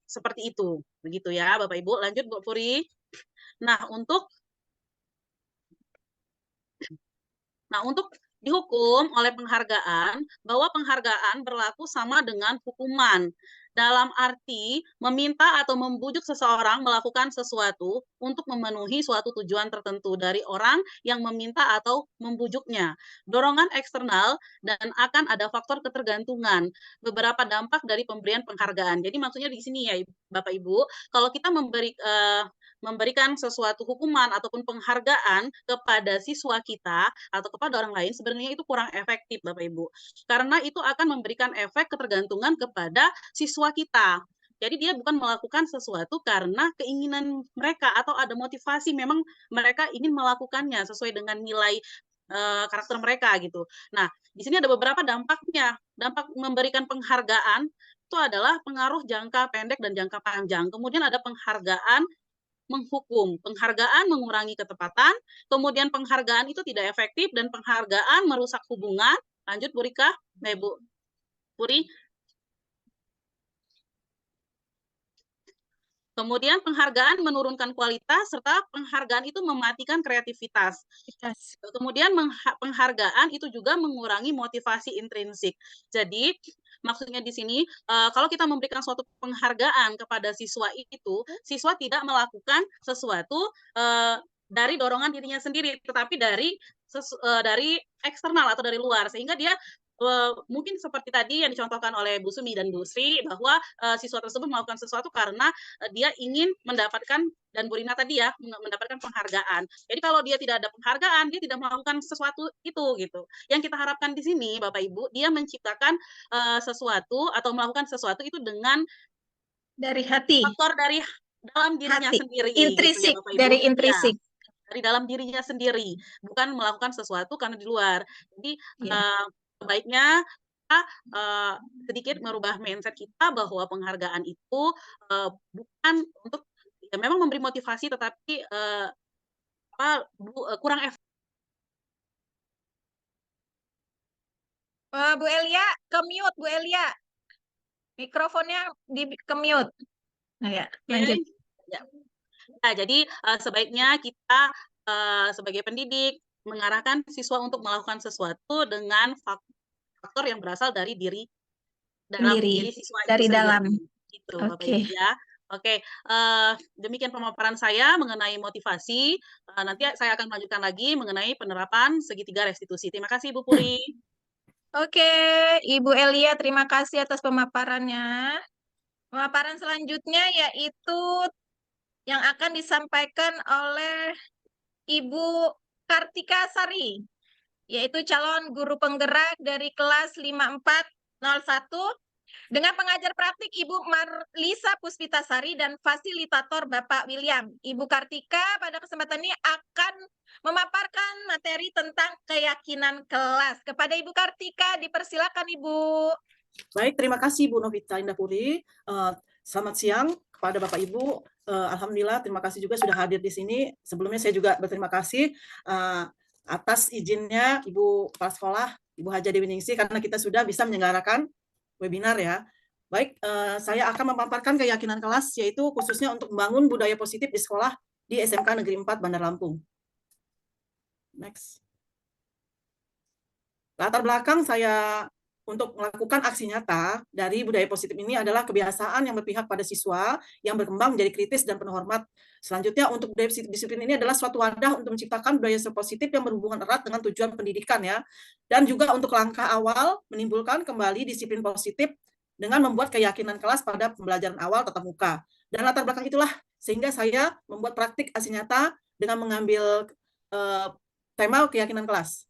seperti itu. Begitu ya, Bapak Ibu. Lanjut, Bu Puri. Nah, untuk dihukum oleh penghargaan, bahwa penghargaan berlaku sama dengan hukuman. Dalam arti meminta atau membujuk seseorang melakukan sesuatu untuk memenuhi suatu tujuan tertentu dari orang yang meminta atau membujuknya. Dorongan eksternal dan akan ada faktor ketergantungan. Beberapa dampak dari pemberian penghargaan. Jadi maksudnya di sini ya Bapak Ibu, kalau kita memberikan sesuatu hukuman ataupun penghargaan kepada siswa kita atau kepada orang lain, sebenarnya itu kurang efektif Bapak Ibu. Karena itu akan memberikan efek ketergantungan kepada siswa kita. Jadi dia bukan melakukan sesuatu karena keinginan mereka atau ada motivasi memang mereka ingin melakukannya sesuai dengan nilai karakter mereka gitu. Nah, di sini ada beberapa dampaknya. Dampak memberikan penghargaan itu adalah pengaruh jangka pendek dan jangka panjang. Kemudian ada penghargaan menghukum. Penghargaan mengurangi ketepatan, kemudian penghargaan itu tidak efektif, dan penghargaan merusak hubungan. Lanjut, Bu Rika. Bu Puri. Kemudian penghargaan menurunkan kualitas, serta penghargaan itu mematikan kreativitas. Kemudian penghargaan itu juga mengurangi motivasi intrinsik. Jadi, maksudnya di sini, kalau kita memberikan suatu penghargaan kepada siswa itu, siswa tidak melakukan sesuatu dari dorongan dirinya sendiri, tetapi dari eksternal atau dari luar, sehingga dia mungkin seperti tadi yang dicontohkan oleh Bu Sumi dan Bu Sri, bahwa siswa tersebut melakukan sesuatu karena dia ingin mendapatkan, dan Bu Rina tadi ya, mendapatkan penghargaan. Jadi kalau dia tidak ada penghargaan, dia tidak melakukan sesuatu itu gitu. Yang kita harapkan di sini, Bapak Ibu, dia menciptakan sesuatu atau melakukan sesuatu itu dengan dari hati, faktor dari dalam dirinya hati, sendiri, intrinsik, gitu ya, Bapak Ibu. dari Ya, intrinsik. dari dalam dirinya sendiri, bukan melakukan sesuatu karena di luar. Jadi sebaiknya kita sedikit merubah mindset kita bahwa penghargaan itu bukan untuk, ya memang memberi motivasi, tetapi kurang efektif. Bu Elia, ke-mute Bu Elia. Mikrofonnya ke-mute. Nah, ya, lanjut. Ya. Nah, jadi sebaiknya kita sebagai pendidik mengarahkan siswa untuk melakukan sesuatu dengan faktor yang berasal dari diri siswa dari itu dalam. Gitu, Bapak Ibu ya. Oke, demikian pemaparan saya mengenai motivasi. Nanti saya akan melanjutkan lagi mengenai penerapan segitiga restitusi. Terima kasih, Bu Puri. Oke, Ibu Elia, terima kasih atas pemaparannya. Pemaparan selanjutnya yaitu yang akan disampaikan oleh Ibu Kartika Sari, yaitu calon guru penggerak dari kelas 5401 dengan pengajar praktik Ibu Marlisa Puspitasari dan fasilitator Bapak William. Ibu Kartika pada kesempatan ini akan memaparkan materi tentang keyakinan kelas. Kepada Ibu Kartika, dipersilakan Ibu. Baik, terima kasih Bu Novita Indah Puri. Selamat siang kepada Bapak Ibu. Alhamdulillah, terima kasih juga sudah hadir di sini. Sebelumnya saya juga berterima kasih atas izinnya Ibu Kepala Sekolah, Ibu Haja Dewi Ningsih, karena kita sudah bisa menyelenggarakan webinar ya. Baik, saya akan memaparkan keyakinan kelas, yaitu khususnya untuk membangun budaya positif di sekolah di SMK Negeri 4 Bandar Lampung. Next. Latar belakang saya untuk melakukan aksi nyata dari budaya positif ini adalah kebiasaan yang berpihak pada siswa yang berkembang menjadi kritis dan penuh hormat. Selanjutnya, untuk budaya disiplin ini adalah suatu wadah untuk menciptakan budaya positif yang berhubungan erat dengan tujuan pendidikan ya, dan juga untuk langkah awal menimbulkan kembali disiplin positif dengan membuat keyakinan kelas pada pembelajaran awal tatap muka. Dan latar belakang itulah sehingga saya membuat praktik aksi nyata dengan mengambil tema keyakinan kelas.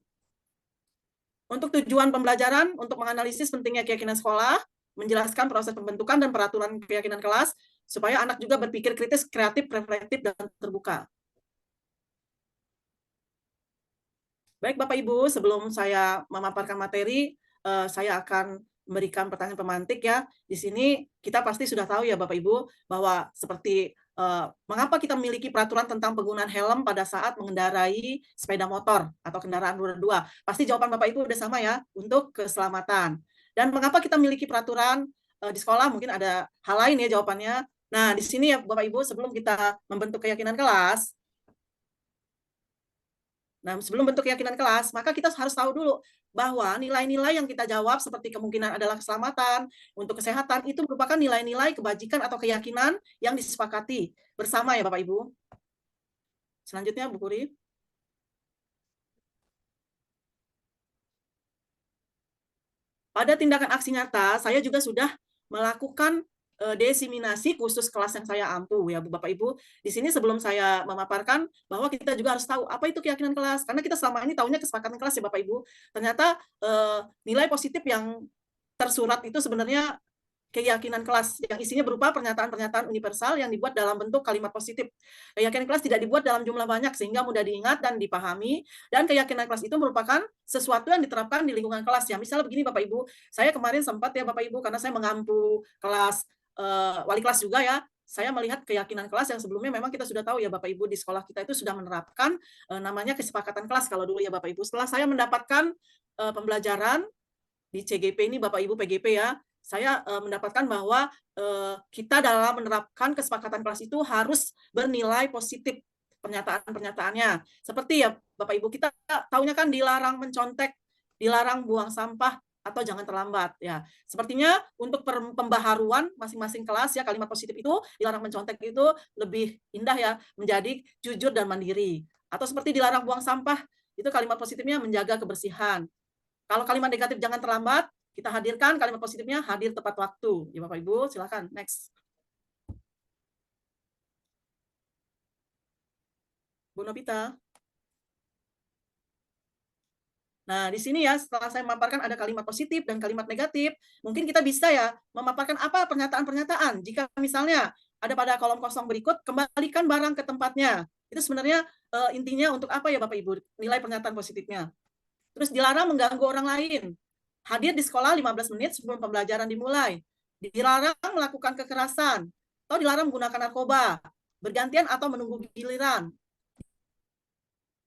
Untuk tujuan pembelajaran, untuk menganalisis pentingnya keyakinan sekolah, menjelaskan proses pembentukan dan peraturan keyakinan kelas, supaya anak juga berpikir kritis, kreatif, reflektif, dan terbuka. Baik Bapak Ibu, sebelum saya memaparkan materi, saya akan memberikan pertanyaan pemantik ya. Di sini kita pasti sudah tahu ya Bapak Ibu, bahwa seperti mengapa kita memiliki peraturan tentang penggunaan helm pada saat mengendarai sepeda motor atau kendaraan roda 2. Pasti jawaban Bapak Ibu udah sama ya, untuk keselamatan. Dan mengapa kita memiliki peraturan di sekolah, mungkin ada hal lain ya jawabannya. Nah, di sini ya Bapak Ibu, sebelum kita membentuk keyakinan kelas, maka kita harus tahu dulu bahwa nilai-nilai yang kita jawab seperti kemungkinan adalah keselamatan, untuk kesehatan, itu merupakan nilai-nilai kebajikan atau keyakinan yang disepakati bersama ya Bapak Ibu. Selanjutnya Bu Puri. Pada tindakan aksi nyata, saya juga sudah melakukan desiminasi khusus kelas yang saya ampu ya Bapak Ibu. Di sini sebelum saya memaparkan bahwa kita juga harus tahu apa itu keyakinan kelas, karena kita selama ini tahunya kesepakatan kelas ya Bapak Ibu. Ternyata nilai positif yang tersurat itu sebenarnya keyakinan kelas yang isinya berupa pernyataan-pernyataan universal yang dibuat dalam bentuk kalimat positif. Keyakinan kelas tidak dibuat dalam jumlah banyak sehingga mudah diingat dan dipahami, dan keyakinan kelas itu merupakan sesuatu yang diterapkan di lingkungan kelas ya. Misalnya begini Bapak Ibu, saya kemarin sempat ya Bapak Ibu, karena saya mengampu kelas wali kelas juga ya, saya melihat keyakinan kelas yang sebelumnya memang kita sudah tahu ya Bapak Ibu, di sekolah kita itu sudah menerapkan namanya kesepakatan kelas kalau dulu ya Bapak Ibu. Setelah saya mendapatkan pembelajaran di CGP ini Bapak Ibu, PGP ya, saya mendapatkan bahwa kita dalam menerapkan kesepakatan kelas itu harus bernilai positif pernyataan-pernyataannya. Seperti ya Bapak Ibu, kita tahunya kan dilarang mencontek, dilarang buang sampah, atau jangan terlambat ya. Sepertinya untuk pembaharuan masing-masing kelas ya, kalimat positif itu dilarang mencontek itu lebih indah ya, menjadi jujur dan mandiri. Atau seperti dilarang buang sampah, itu kalimat positifnya menjaga kebersihan. Kalau kalimat negatif jangan terlambat, kita hadirkan kalimat positifnya hadir tepat waktu. Ya Bapak Ibu, silakan next. Bu Novita. Nah, di sini ya, setelah saya memaparkan ada kalimat positif dan kalimat negatif, mungkin kita bisa ya memaparkan apa pernyataan-pernyataan. Jika misalnya ada pada kolom kosong berikut, kembalikan barang ke tempatnya. Itu sebenarnya intinya untuk apa ya Bapak Ibu? Nilai pernyataan positifnya. Terus dilarang mengganggu orang lain. Hadir di sekolah 15 menit sebelum pembelajaran dimulai. Dilarang melakukan kekerasan. Atau dilarang menggunakan narkoba. Bergantian atau menunggu giliran.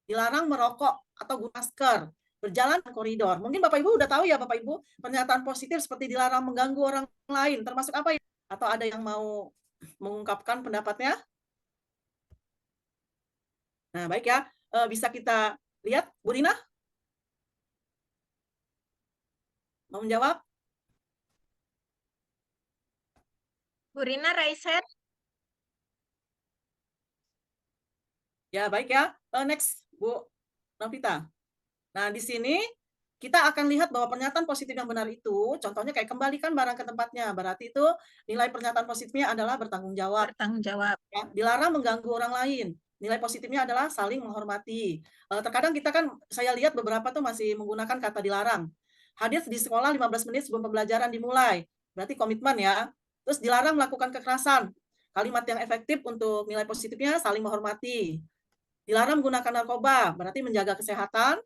Dilarang merokok atau guna masker. Berjalan ke koridor. Mungkin Bapak Ibu udah tahu ya Bapak Ibu, pernyataan positif seperti dilarang mengganggu orang lain. Termasuk apa ya? Atau ada yang mau mengungkapkan pendapatnya? Nah, baik ya. Bisa kita lihat, Bu Rina? Mau menjawab? Bu Rina raise hand. Ya, baik ya. Next, Bu Novita. Nah, di sini kita akan lihat bahwa pernyataan positif yang benar itu, contohnya kayak kembalikan barang ke tempatnya. Berarti itu nilai pernyataan positifnya adalah bertanggung jawab. Bertanggung jawab. Ya, dilarang mengganggu orang lain. Nilai positifnya adalah saling menghormati. Terkadang kita kan, saya lihat beberapa tuh masih menggunakan kata dilarang. Hadir di sekolah 15 menit sebelum pembelajaran dimulai. Berarti komitmen ya. Terus dilarang melakukan kekerasan. Kalimat yang efektif untuk nilai positifnya saling menghormati. Dilarang menggunakan narkoba, berarti menjaga kesehatan.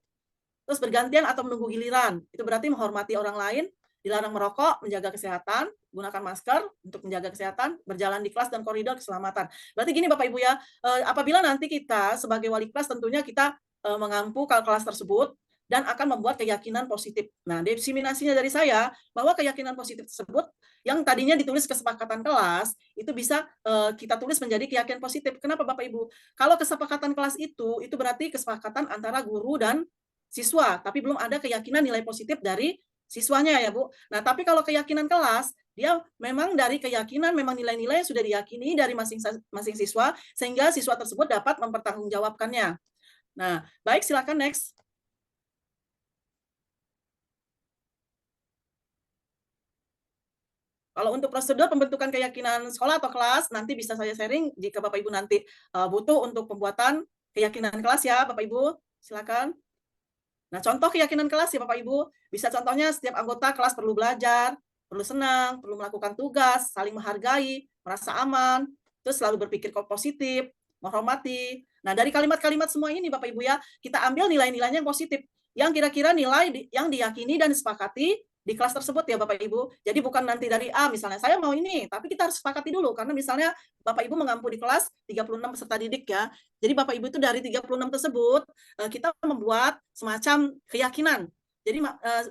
Terus bergantian atau menunggu giliran, itu berarti menghormati orang lain. Dilarang merokok, menjaga kesehatan, gunakan masker untuk menjaga kesehatan, berjalan di kelas dan koridor keselamatan. Berarti gini Bapak Ibu ya, apabila nanti kita sebagai wali kelas tentunya kita mengampu kelas tersebut dan akan membuat keyakinan positif. Nah, desiminasinya dari saya bahwa keyakinan positif tersebut yang tadinya ditulis kesepakatan kelas itu bisa kita tulis menjadi keyakinan positif. Kenapa Bapak Ibu? Kalau kesepakatan kelas itu berarti kesepakatan antara guru dan siswa, tapi belum ada keyakinan nilai positif dari siswanya ya Bu. Nah, tapi kalau keyakinan kelas, dia memang dari keyakinan, memang nilai-nilai yang sudah diyakini dari masing-masing siswa, sehingga siswa tersebut dapat mempertanggungjawabkannya. Nah, baik silakan next. Kalau untuk prosedur pembentukan keyakinan sekolah atau kelas, nanti bisa saya sharing jika Bapak Ibu nanti butuh untuk pembuatan keyakinan kelas ya Bapak Ibu, silakan. Nah, contoh keyakinan kelas ya Bapak Ibu, bisa contohnya setiap anggota kelas perlu belajar, perlu senang, perlu melakukan tugas, saling menghargai, merasa aman, terus selalu berpikir positif, menghormati. Nah, dari kalimat-kalimat semua ini Bapak Ibu ya, kita ambil nilai-nilainya yang positif, yang kira-kira nilai yang diyakini dan disepakati di kelas tersebut ya Bapak Ibu. Jadi bukan nanti dari A misalnya, saya mau ini, tapi kita harus sepakati dulu, karena misalnya Bapak Ibu mengampu di kelas 36 peserta didik ya. Jadi Bapak Ibu itu dari 36 tersebut, kita membuat semacam keyakinan. Jadi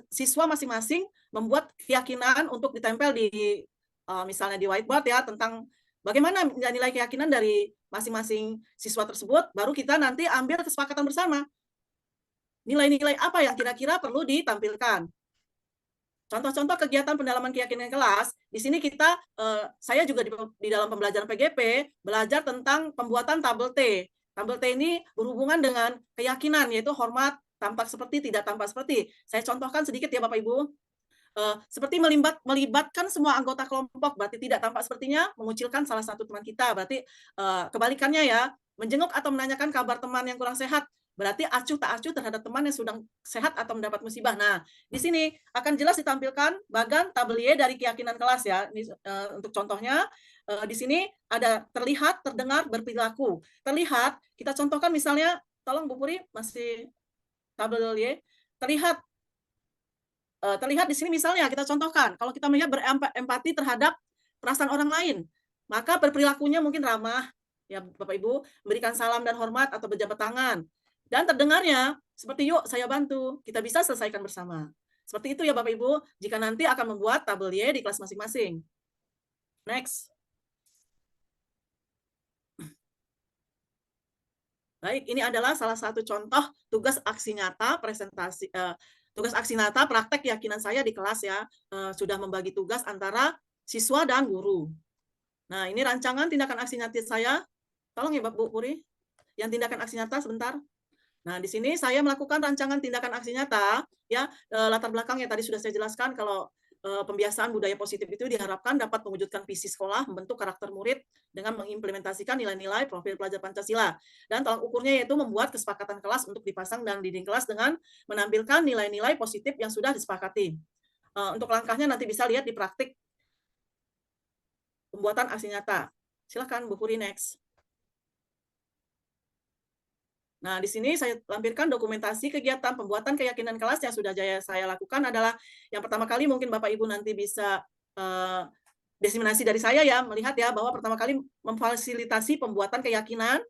siswa masing-masing membuat keyakinan untuk ditempel di misalnya di whiteboard ya, tentang bagaimana nilai keyakinan dari masing-masing siswa tersebut, baru kita nanti ambil kesepakatan bersama. Nilai-nilai apa yang kira-kira perlu ditampilkan. Contoh-contoh kegiatan pendalaman keyakinan kelas, di sini kita, saya juga di dalam pembelajaran PGP, belajar tentang pembuatan tabel T. Tabel T ini berhubungan dengan keyakinan, yaitu hormat, tampak seperti, tidak tampak seperti. Saya contohkan sedikit ya Bapak Ibu. Seperti melibatkan semua anggota kelompok, berarti tidak tampak sepertinya mengucilkan salah satu teman kita, berarti kebalikannya ya, menjenguk atau menanyakan kabar teman yang kurang sehat, berarti acuh tak acuh terhadap teman yang sedang sehat atau mendapat musibah. Nah, di sini akan jelas ditampilkan bagan tabel Y dari keyakinan kelas ya. Ini, untuk contohnya, di sini ada terlihat, terdengar, berperilaku. Terlihat, kita contohkan misalnya, tolong Bu Puri, masih tabel Y, terlihat di sini misalnya kita contohkan, kalau kita melihat berempati terhadap perasaan orang lain, maka berperilakunya mungkin ramah, ya Bapak Ibu, memberikan salam dan hormat atau berjabat tangan. Dan terdengarnya seperti yuk saya bantu, kita bisa selesaikan bersama. Seperti itu ya Bapak Ibu, jika nanti akan membuat tabel Y di kelas masing-masing. Next. Baik, ini adalah salah satu contoh tugas aksi nyata presentasi tugas aksi nyata praktek keyakinan saya di kelas ya, sudah membagi tugas antara siswa dan guru. Nah, ini rancangan tindakan aksi nyata saya. Tolong ya Bu Puri, yang tindakan aksi nyata sebentar. Nah, di sini saya melakukan rancangan tindakan aksi nyata, ya, latar belakangnya tadi sudah saya jelaskan kalau pembiasaan budaya positif itu diharapkan dapat mewujudkan visi sekolah, membentuk karakter murid dengan mengimplementasikan nilai-nilai profil pelajar Pancasila. Dan tolak ukurnya yaitu membuat kesepakatan kelas untuk dipasang dan dinding kelas dengan menampilkan nilai-nilai positif yang sudah disepakati. Untuk langkahnya nanti bisa lihat di praktik pembuatan aksi nyata. Silakan Bu Puri, next. Nah, di sini saya lampirkan dokumentasi kegiatan pembuatan keyakinan kelas yang sudah saya lakukan adalah yang pertama kali mungkin Bapak Ibu nanti bisa diseminasi dari saya ya, melihat ya bahwa pertama kali memfasilitasi pembuatan keyakinan,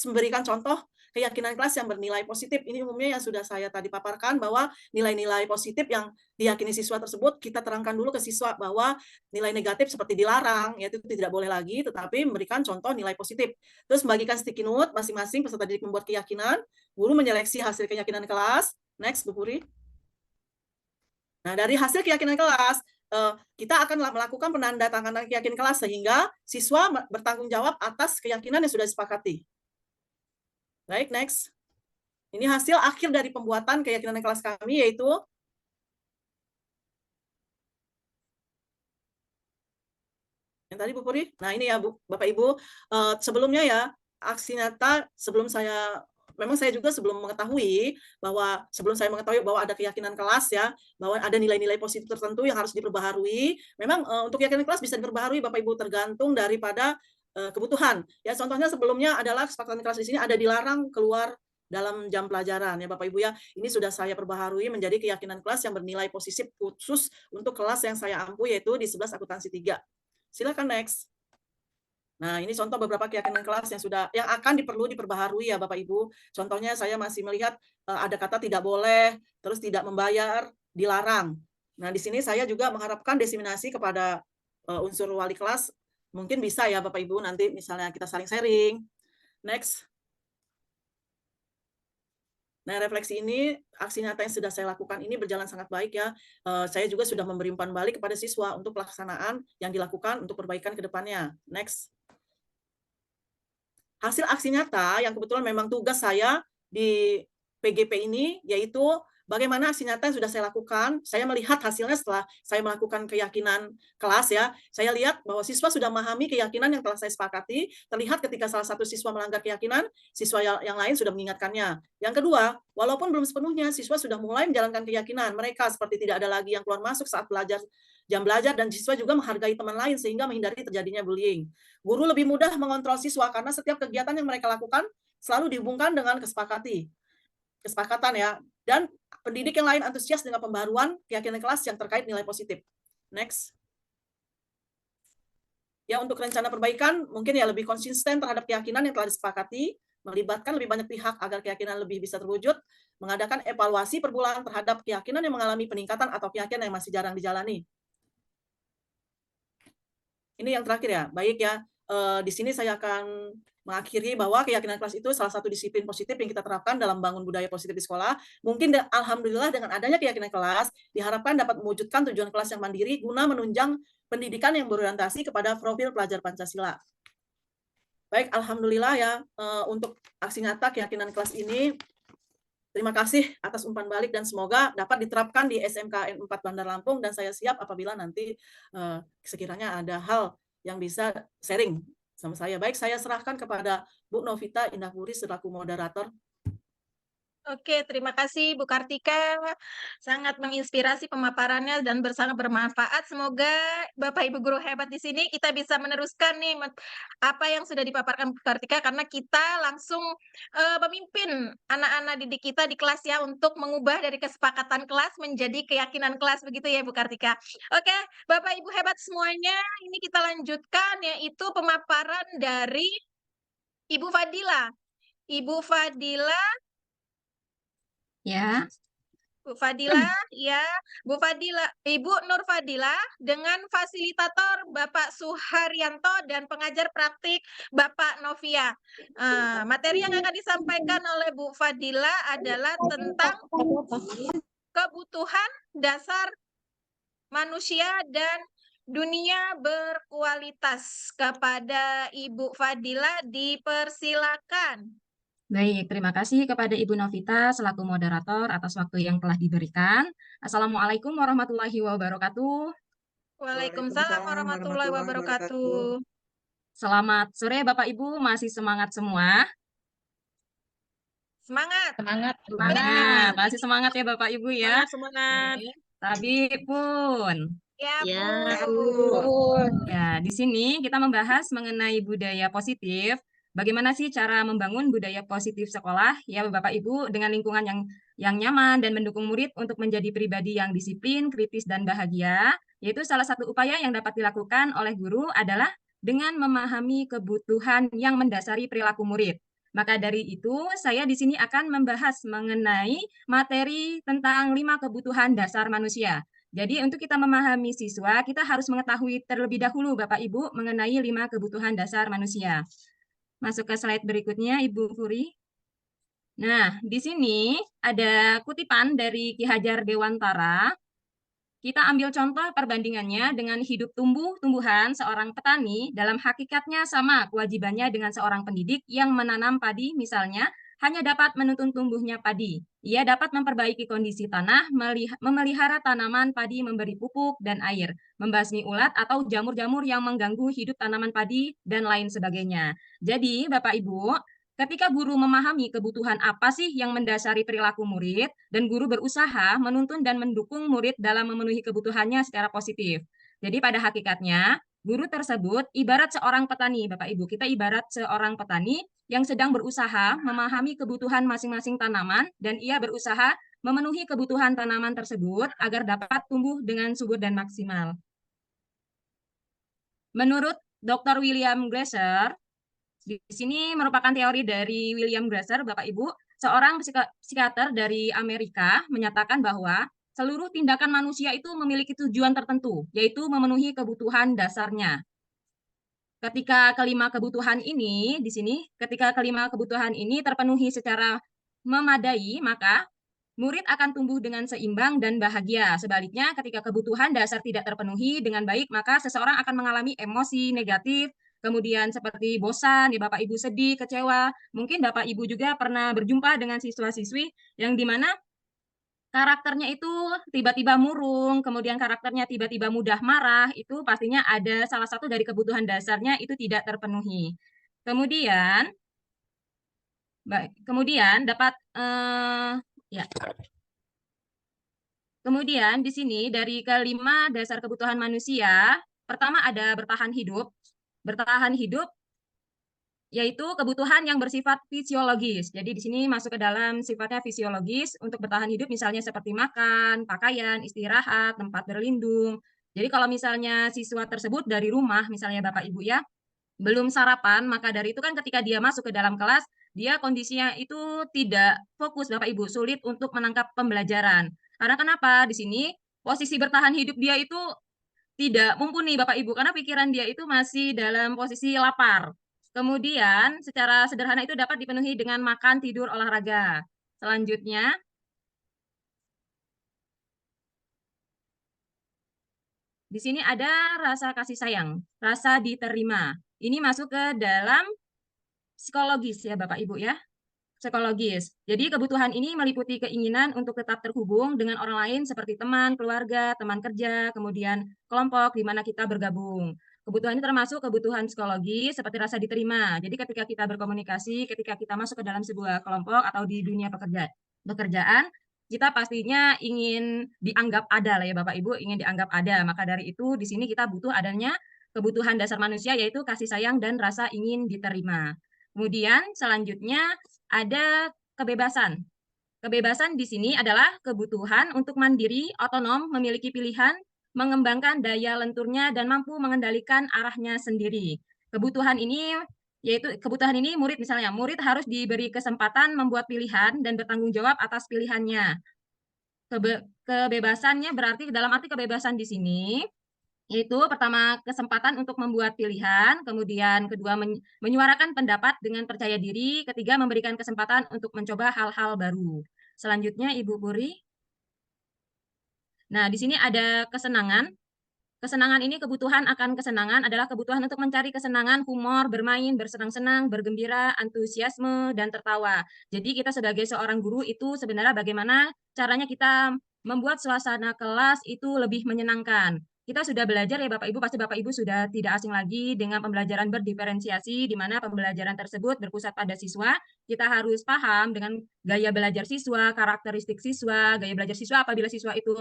memberikan contoh keyakinan kelas yang bernilai positif. Ini umumnya yang sudah saya tadi paparkan bahwa nilai-nilai positif yang diyakini siswa tersebut, kita terangkan dulu ke siswa bahwa nilai negatif seperti dilarang, yaitu tidak boleh lagi, tetapi memberikan contoh nilai positif. Terus membagikan sticky note, masing-masing peserta didik membuat keyakinan, guru menyeleksi hasil keyakinan kelas. Next, Bu Puri. Nah, dari hasil keyakinan kelas, kita akan melakukan penandatanganan keyakinan kelas sehingga siswa bertanggung jawab atas keyakinan yang sudah disepakati. Baik, next. Ini hasil akhir dari pembuatan keyakinan kelas kami, yaitu yang tadi Bu Puri. Nah, ini ya Bapak Ibu, sebelumnya ya, aksi nyata sebelum saya, memang saya juga sebelum mengetahui bahwa ada keyakinan kelas ya, bahwa ada nilai-nilai positif tertentu yang harus diperbaharui. Memang untuk keyakinan kelas bisa diperbaharui Bapak Ibu tergantung daripada kebutuhan. Ya, contohnya sebelumnya adalah kesepakatan kelas di sini ada dilarang keluar dalam jam pelajaran ya Bapak Ibu ya. Ini sudah saya perbaharui menjadi keyakinan kelas yang bernilai positif khusus untuk kelas yang saya ampu, yaitu di 11 akuntansi 3. Silakan next. Nah, ini contoh beberapa keyakinan kelas yang akan perlu diperbaharui ya Bapak Ibu. Contohnya saya masih melihat ada kata tidak boleh, terus tidak membayar, dilarang. Nah, di sini saya juga mengharapkan diseminasi kepada unsur wali kelas. Mungkin bisa ya Bapak Ibu, nanti misalnya kita saling sharing. Next. Nah, refleksi ini, aksi nyata yang sudah saya lakukan ini berjalan sangat baik ya. Saya juga sudah memberi umpan balik kepada siswa untuk pelaksanaan yang dilakukan untuk perbaikan ke depannya. Next. Hasil aksi nyata yang kebetulan memang tugas saya di PGP ini, yaitu bagaimana aksi nyata yang sudah saya lakukan. Saya melihat hasilnya setelah saya melakukan keyakinan kelas ya. Saya lihat bahwa siswa sudah memahami keyakinan yang telah saya sepakati. Terlihat ketika salah satu siswa melanggar keyakinan, siswa yang lain sudah mengingatkannya. Yang kedua, walaupun belum sepenuhnya, siswa sudah mulai menjalankan keyakinan. Mereka seperti tidak ada lagi yang keluar masuk saat belajar jam belajar dan siswa juga menghargai teman lain sehingga menghindari terjadinya bullying. Guru lebih mudah mengontrol siswa karena setiap kegiatan yang mereka lakukan selalu dihubungkan dengan kesepakatan ya. Dan pendidik yang lain antusias dengan pembaruan keyakinan kelas yang terkait nilai positif. Next. Ya, untuk rencana perbaikan mungkin ya lebih konsisten terhadap keyakinan yang telah disepakati, melibatkan lebih banyak pihak agar keyakinan lebih bisa terwujud, mengadakan evaluasi per bulan terhadap keyakinan yang mengalami peningkatan atau keyakinan yang masih jarang dijalani. Ini yang terakhir ya, baik ya. Di sini saya akan mengakhiri bahwa keyakinan kelas itu salah satu disiplin positif yang kita terapkan dalam bangun budaya positif di sekolah. Mungkin alhamdulillah dengan adanya keyakinan kelas diharapkan dapat mewujudkan tujuan kelas yang mandiri guna menunjang pendidikan yang berorientasi kepada profil pelajar Pancasila. Baik, alhamdulillah ya untuk aksi nyata keyakinan kelas ini. Terima kasih atas umpan balik dan semoga dapat diterapkan di SMKN 4 Bandar Lampung dan saya siap apabila nanti sekiranya ada hal yang bisa sharing sama saya. Baik, saya serahkan kepada Bu Novita Indahpuri selaku moderator. Oke, terima kasih Bu Kartika. Sangat menginspirasi pemaparannya dan sangat bermanfaat. Semoga Bapak Ibu guru hebat di sini kita bisa meneruskan nih apa yang sudah dipaparkan Bu Kartika karena kita langsung memimpin anak-anak didik kita di kelas ya untuk mengubah dari kesepakatan kelas menjadi keyakinan kelas begitu ya Bu Kartika. Oke, Bapak Ibu hebat semuanya, ini kita lanjutkan yaitu pemaparan dari Ibu Fadila. Ibu Fadila Ya, Bu Fadila, ya, Bu Fadila, Ibu Nur Fadila dengan fasilitator Bapak Suharyanto dan pengajar praktik Bapak Novia. Materi yang akan disampaikan oleh Bu Fadila adalah tentang kebutuhan dasar manusia dan dunia berkualitas. Kepada Ibu Fadila dipersilakan. Baik, terima kasih kepada Ibu Novita selaku moderator atas waktu yang telah diberikan. Assalamualaikum warahmatullahi wabarakatuh. Waalaikumsalam warahmatullahi wabarakatuh. Selamat sore Bapak Ibu, masih semangat semua? Semangat. Semangat. Semangat, masih semangat ya Bapak Ibu ya. Semangat. Tapi pun. Ya, Ya, Bu. Ya, di sini kita membahas mengenai budaya positif. Bagaimana sih cara membangun budaya positif sekolah ya Bapak Ibu dengan lingkungan yang nyaman dan mendukung murid untuk menjadi pribadi yang disiplin, kritis dan bahagia. Yaitu salah satu upaya yang dapat dilakukan oleh guru adalah dengan memahami kebutuhan yang mendasari perilaku murid. Maka dari itu, saya di sini akan membahas mengenai materi tentang 5 kebutuhan dasar manusia. Jadi untuk kita memahami siswa, kita harus mengetahui terlebih dahulu Bapak Ibu mengenai 5 kebutuhan dasar manusia. Masuk ke slide berikutnya, Ibu Furi. Nah, di sini ada kutipan dari Ki Hajar Dewantara. Kita ambil contoh perbandingannya dengan hidup tumbuh-tumbuhan seorang petani, dalam hakikatnya sama kewajibannya dengan seorang pendidik yang menanam padi misalnya, hanya dapat menuntun tumbuhnya padi. Ia dapat memperbaiki kondisi tanah, memelihara tanaman padi, memberi pupuk dan air, membasmi ulat atau jamur-jamur yang mengganggu hidup tanaman padi, dan lain sebagainya. Jadi, Bapak Ibu, ketika guru memahami kebutuhan apa sih yang mendasari perilaku murid, dan guru berusaha menuntun dan mendukung murid dalam memenuhi kebutuhannya secara positif. Jadi pada hakikatnya, guru tersebut ibarat seorang petani, Bapak Ibu. Kita ibarat seorang petani yang sedang berusaha memahami kebutuhan masing-masing tanaman, dan ia berusaha memenuhi kebutuhan tanaman tersebut agar dapat tumbuh dengan subur dan maksimal. Menurut Dr. William Glasser, di sini merupakan teori dari William Glasser, Bapak Ibu, seorang psikiater dari Amerika menyatakan bahwa seluruh tindakan manusia itu memiliki tujuan tertentu, yaitu memenuhi kebutuhan dasarnya. Ketika kelima kebutuhan ini di sini, ketika kelima kebutuhan ini terpenuhi secara memadai, maka murid akan tumbuh dengan seimbang dan bahagia. Sebaliknya, ketika kebutuhan dasar tidak terpenuhi dengan baik, maka seseorang akan mengalami emosi negatif, kemudian seperti bosan, ya Bapak Ibu sedih, kecewa. Mungkin Bapak Ibu juga pernah berjumpa dengan siswa-siswi yang dimana karakternya itu tiba-tiba murung, kemudian karakternya tiba-tiba mudah marah, itu pastinya ada salah satu dari kebutuhan dasarnya itu tidak terpenuhi. Kemudian dapat ya. Kemudian di sini dari kelima dasar kebutuhan manusia, pertama ada bertahan hidup. Bertahan hidup yaitu kebutuhan yang bersifat fisiologis. Jadi di sini masuk ke dalam sifatnya fisiologis untuk bertahan hidup misalnya seperti makan, pakaian, istirahat, tempat berlindung. Jadi kalau misalnya siswa tersebut dari rumah, misalnya Bapak Ibu ya, belum sarapan, maka dari itu kan ketika dia masuk ke dalam kelas, dia kondisinya itu tidak fokus Bapak Ibu, sulit untuk menangkap pembelajaran. Karena kenapa? Di sini posisi bertahan hidup dia itu tidak mumpuni Bapak Ibu, karena pikiran dia itu masih dalam posisi lapar. Kemudian secara sederhana itu dapat dipenuhi dengan makan, tidur, olahraga. Selanjutnya, di sini ada rasa kasih sayang, rasa diterima. Ini masuk ke dalam psikologis ya Bapak Ibu ya. Psikologis. Jadi kebutuhan ini meliputi keinginan untuk tetap terhubung dengan orang lain seperti teman, keluarga, teman kerja, kemudian kelompok di mana kita bergabung. Kebutuhan ini termasuk kebutuhan psikologis seperti rasa diterima. Jadi ketika kita berkomunikasi, ketika kita masuk ke dalam sebuah kelompok atau di dunia pekerjaan, kita pastinya ingin dianggap ada lah ya Bapak Ibu, ingin dianggap ada. Maka dari itu di sini kita butuh adanya kebutuhan dasar manusia yaitu kasih sayang dan rasa ingin diterima. Kemudian selanjutnya ada kebebasan. Kebebasan di sini adalah kebutuhan untuk mandiri, otonom, memiliki pilihan, mengembangkan daya lenturnya, dan mampu mengendalikan arahnya sendiri. Kebutuhan ini murid misalnya, murid harus diberi kesempatan membuat pilihan dan bertanggung jawab atas pilihannya. Kebebasannya berarti dalam arti kebebasan di sini yaitu pertama kesempatan untuk membuat pilihan, kemudian kedua menyuarakan pendapat dengan percaya diri, ketiga memberikan kesempatan untuk mencoba hal-hal baru. Selanjutnya Ibu Puri. Nah, di sini ada kesenangan. Kesenangan ini kebutuhan akan kesenangan adalah kebutuhan untuk mencari kesenangan, humor, bermain, bersenang-senang, bergembira, antusiasme, dan tertawa. Jadi kita sebagai seorang guru itu sebenarnya bagaimana caranya kita membuat suasana kelas itu lebih menyenangkan. Kita sudah belajar ya Bapak Ibu, pasti Bapak Ibu sudah tidak asing lagi dengan pembelajaran berdiferensiasi, di mana pembelajaran tersebut berpusat pada siswa. Kita harus paham dengan gaya belajar siswa, karakteristik siswa, gaya belajar siswa apabila siswa itu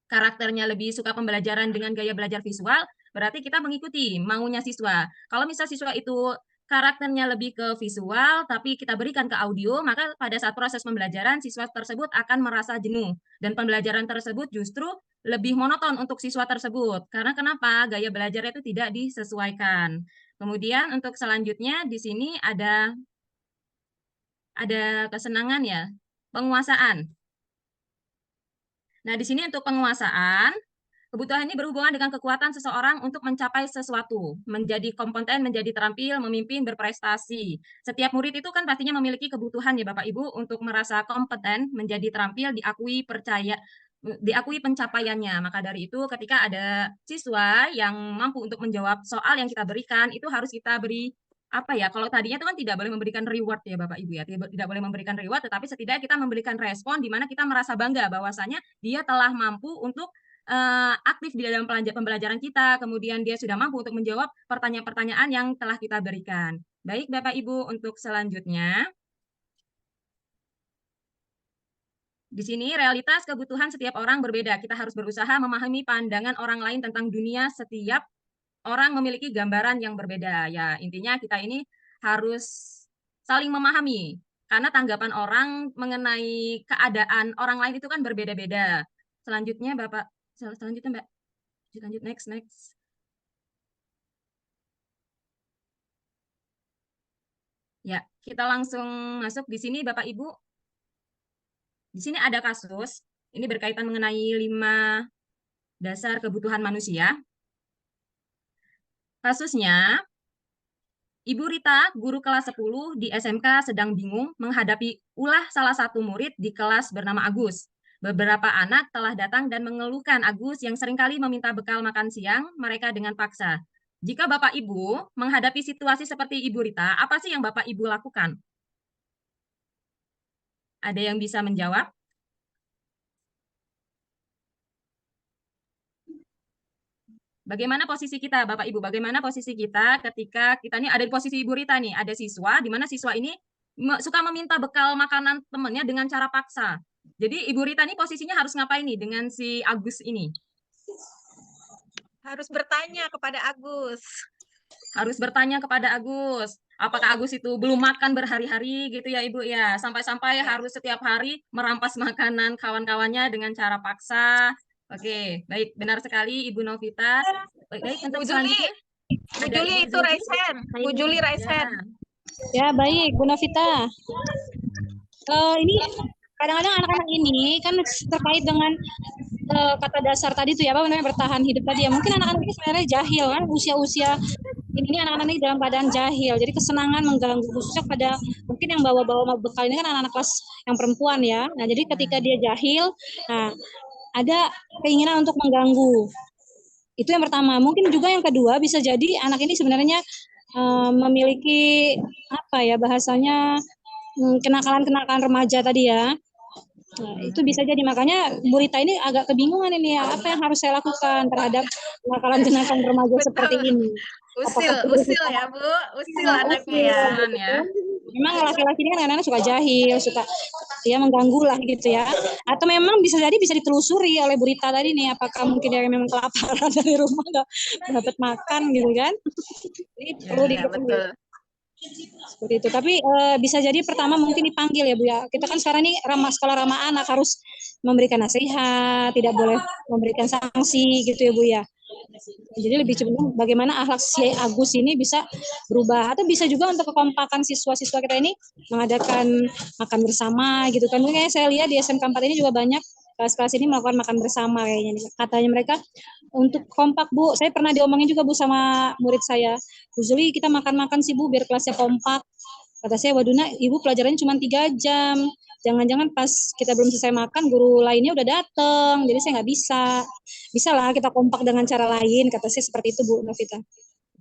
karakternya lebih suka pembelajaran dengan gaya belajar visual, berarti kita mengikuti maunya siswa. Kalau misal siswa itu karakternya lebih ke visual, tapi kita berikan ke audio, maka pada saat proses pembelajaran, siswa tersebut akan merasa jenuh. Dan pembelajaran tersebut justru lebih monoton untuk siswa tersebut. Karena kenapa? Gaya belajarnya itu tidak disesuaikan. Kemudian untuk selanjutnya, di sini ada kesenangan ya, penguasaan. Nah, di sini untuk penguasaan, kebutuhan ini berhubungan dengan kekuatan seseorang untuk mencapai sesuatu, menjadi kompeten, menjadi terampil, memimpin, berprestasi. Setiap murid itu kan pastinya memiliki kebutuhan ya Bapak Ibu untuk merasa kompeten, menjadi terampil, diakui pencapaiannya. Maka dari itu ketika ada siswa yang mampu untuk menjawab soal yang kita berikan, itu harus kita beri kalau tadinya itu kan tidak boleh memberikan reward ya Bapak Ibu ya, tidak boleh memberikan reward, tetapi setidaknya kita memberikan respon di mana kita merasa bangga bahwasanya dia telah mampu untuk aktif di dalam pembelajaran kita, kemudian dia sudah mampu untuk menjawab pertanyaan-pertanyaan yang telah kita berikan. Baik Bapak Ibu, untuk selanjutnya, di sini realitas kebutuhan setiap orang berbeda. Kita harus berusaha memahami pandangan orang lain tentang dunia. Setiap orang memiliki gambaran yang berbeda. Ya, intinya kita ini harus saling memahami. Karena tanggapan orang mengenai keadaan orang lain itu kan berbeda-beda. Selanjutnya, Mbak. Lanjut, next. Ya, kita langsung masuk di sini, Bapak Ibu. Di sini ada kasus. Ini berkaitan mengenai 5 dasar kebutuhan manusia. Kasusnya, Ibu Rita, guru kelas 10 di SMK sedang bingung menghadapi ulah salah satu murid di kelas bernama Agus. Beberapa anak telah datang dan mengeluhkan Agus yang seringkali meminta bekal makan siang mereka dengan paksa. Jika Bapak Ibu menghadapi situasi seperti Ibu Rita, apa sih yang Bapak Ibu lakukan? Ada yang bisa menjawab? Bagaimana posisi kita, Bapak Ibu? Bagaimana posisi kita ketika kita ini ada di posisi Ibu Rita nih, ada siswa, di mana siswa ini suka meminta bekal makanan temannya dengan cara paksa. Jadi Ibu Rita ini posisinya harus ngapain nih dengan si Agus ini? Harus bertanya kepada Agus. Harus bertanya kepada Agus. Apakah Agus itu belum makan berhari-hari gitu ya Ibu ya? Sampai-sampai harus setiap hari merampas makanan kawan-kawannya dengan cara paksa. Oke, baik, benar sekali Ibu Novita. Baik, untuk Bu Juli, selanjutnya Bu ada Juli Ibu itu raise hand. Bu Juli raise hand. Ya, baik, Bu Novita. Ini kadang-kadang anak-anak ini kan terkait dengan kata dasar tadi tuh ya, apa namanya, bertahan hidup tadi ya. Mungkin anak-anak ini sebenarnya jahil kan, usia-usia ini anak-anak ini dalam keadaan jahil. Jadi kesenangan mengganggu, khususnya pada mungkin yang bawa-bawa bekal ini kan anak-anak kelas yang perempuan ya. Nah, jadi ketika dia jahil, nah ada keinginan untuk mengganggu. Itu yang pertama. Mungkin juga yang kedua bisa jadi anak ini sebenarnya memiliki apa ya bahasanya kenakalan-kenakalan remaja tadi ya. Nah, itu bisa jadi, makanya Bu Rita ini agak kebingungan ini ya, apa yang harus saya lakukan terhadap kenakalan-kenakalan remaja seperti ini. Usil ya Bu, usil anaknya ya. Memang laki-laki ini kan kadang-kadang suka jahil, suka ya mengganggu lah gitu ya. Atau memang bisa jadi bisa ditelusuri oleh Bu Rita tadi nih, apakah mungkin dia memang kelaparan dari rumah nggak dapat makan gitu kan. Jadi perlu diketahui. Seperti itu. Tapi bisa jadi pertama mungkin dipanggil ya Bu ya. Kita kan sekarang ini sekolah ramah anak, harus memberikan nasihat, tidak boleh memberikan sanksi gitu ya Bu ya. Jadi lebih cenderung bagaimana akhlak si Agus ini bisa berubah, atau bisa juga untuk kekompakan siswa-siswa kita ini mengadakan makan bersama gitu kan. Mungkin saya lihat di SMK 4 ini juga banyak kelas-kelas ini melakukan makan bersama kayaknya. Katanya mereka untuk kompak Bu. Saya pernah diomongin juga Bu sama murid saya, Bu Zuli kita makan-makan sih Bu biar kelasnya kompak. Kata saya, waduh nak, Ibu pelajarannya cuma 3 jam. Jangan-jangan pas kita belum selesai makan, guru lainnya udah datang. Jadi saya nggak bisa. Bisa lah kita kompak dengan cara lain. Kata saya seperti itu Bu Novita.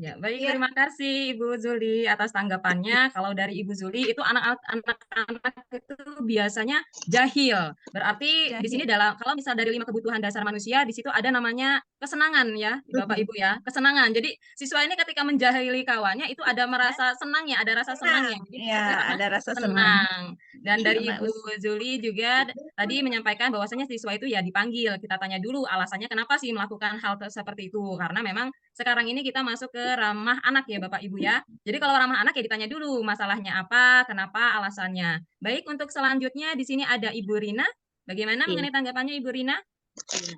Ya, baik, terima kasih Ibu Zuli atas tanggapannya. Kalau dari Ibu Zuli itu anak-anak itu biasanya jahil. Berarti di sini kalau misal dari 5 kebutuhan dasar manusia, di situ ada namanya kesenangan ya, Bapak Ibu ya. Kesenangan. Jadi siswa ini ketika menjahili kawannya itu ada merasa senangnya, ada rasa senangnya. Ya, ada rasa senang. Dan dari Ibu Zuli juga tadi menyampaikan bahwasanya siswa itu ya dipanggil, kita tanya dulu alasannya kenapa sih melakukan hal seperti itu. Karena memang sekarang ini kita masuk ke ramah anak ya Bapak Ibu ya. Jadi kalau ramah anak ya ditanya dulu masalahnya apa, kenapa, alasannya. Baik, untuk selanjutnya di sini ada Ibu Rina. Bagaimana mengenai tanggapannya Ibu Rina?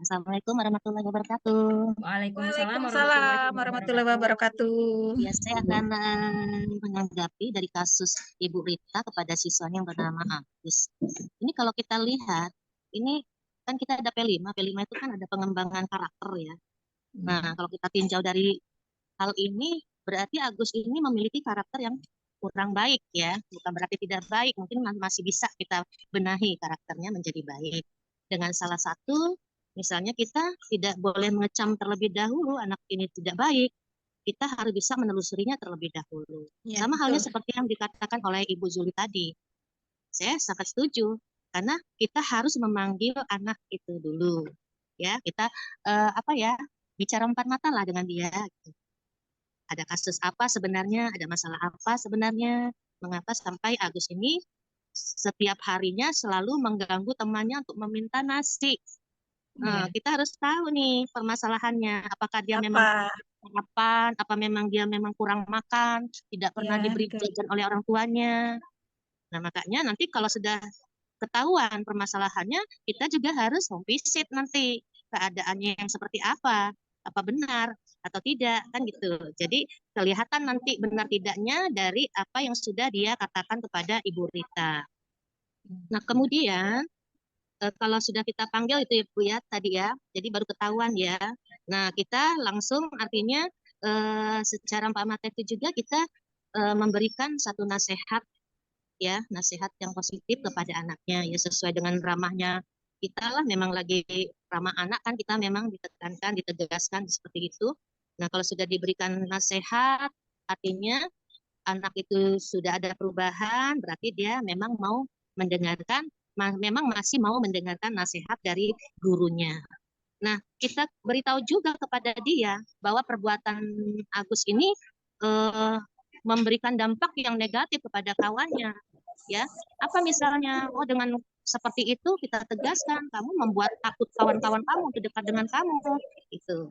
Assalamualaikum warahmatullahi wabarakatuh. Waalaikumsalam warahmatullahi wabarakatuh. Ya, saya akan menanggapi dari kasus Ibu Rita kepada siswanya yang bernama Agus. Ini kalau kita lihat, ini kan kita ada P5 itu kan ada pengembangan karakter ya. Nah, kalau kita tinjau dari hal ini, berarti Agus ini memiliki karakter yang kurang baik ya. Bukan berarti tidak baik, mungkin masih bisa kita benahi karakternya menjadi baik. Dengan salah satu, misalnya kita tidak boleh mengecam terlebih dahulu anak ini tidak baik. Kita harus bisa menelusurinya terlebih dahulu. Ya, sama halnya seperti yang dikatakan oleh Ibu Zuli tadi. Saya sangat setuju, karena kita harus memanggil anak itu dulu. Ya, kita bicara 4 mata lah dengan dia. Ada kasus apa sebenarnya, ada masalah apa sebenarnya, mengapa sampai Agus ini setiap harinya selalu mengganggu temannya untuk meminta nasi. Kita harus tahu nih permasalahannya, apakah dia memang sarapan, apa memang dia memang kurang makan, tidak pernah diberi jajan oleh orang tuanya. Nah, makanya nanti kalau sudah ketahuan permasalahannya, kita juga harus home visit nanti keadaannya yang seperti apa benar atau tidak, kan gitu. Jadi kelihatan nanti benar tidaknya dari apa yang sudah dia katakan kepada Ibu Rita. Nah, kemudian kalau sudah kita panggil itu Ibu ya tadi ya, jadi baru ketahuan ya. Nah, kita langsung artinya secara empamatif itu juga kita memberikan satu nasihat ya, nasihat yang positif kepada anaknya ya, sesuai dengan ramahnya kita lah, memang lagi ramah anak kan, kita memang ditekankan, ditegaskan seperti itu. Nah, kalau sudah diberikan nasihat, artinya anak itu sudah ada perubahan, berarti dia memang mau mendengarkan, memang masih mau mendengarkan nasihat dari gurunya. Nah, kita beritahu juga kepada dia bahwa perbuatan Agus ini memberikan dampak yang negatif kepada kawannya. Ya, apa misalnya, dengan seperti itu kita tegaskan, kamu membuat takut kawan-kawan kamu untuk dekat dengan kamu, gitu.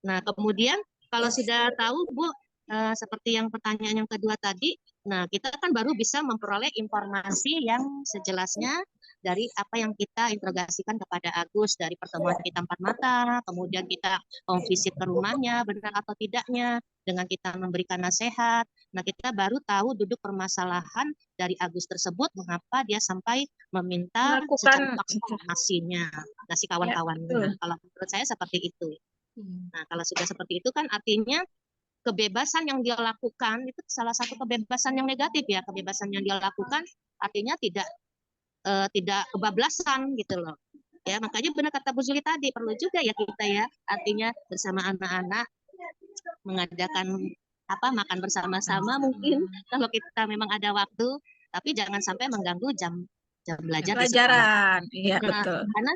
Nah, kemudian kalau sudah tahu, Bu, seperti yang pertanyaan yang kedua tadi, nah kita kan baru bisa memperoleh informasi yang sejelasnya dari apa yang kita interogasikan kepada Agus dari pertemuan kita 4 mata, kemudian kita home visit ke rumahnya, benar atau tidaknya, dengan kita memberikan nasihat. Nah, kita baru tahu duduk permasalahan dari Agus tersebut, mengapa dia sampai meminta secara Melakukan paksa nasinya, nasi ya, kawan-kawannya. betul. Kalau menurut saya seperti itu. Nah, kalau sudah seperti itu kan artinya kebebasan yang dia lakukan itu salah satu kebebasan yang negatif ya. Kebebasan yang dia lakukan artinya tidak kebablasan gitu loh. Ya, makanya benar kata Bu Zuli tadi, perlu juga ya kita ya, artinya bersama anak-anak mengadakan makan bersama-sama mungkin kalau kita memang ada waktu, tapi jangan sampai mengganggu jam belajar di sekolah. Pelajaran, iya Nah, betul. karena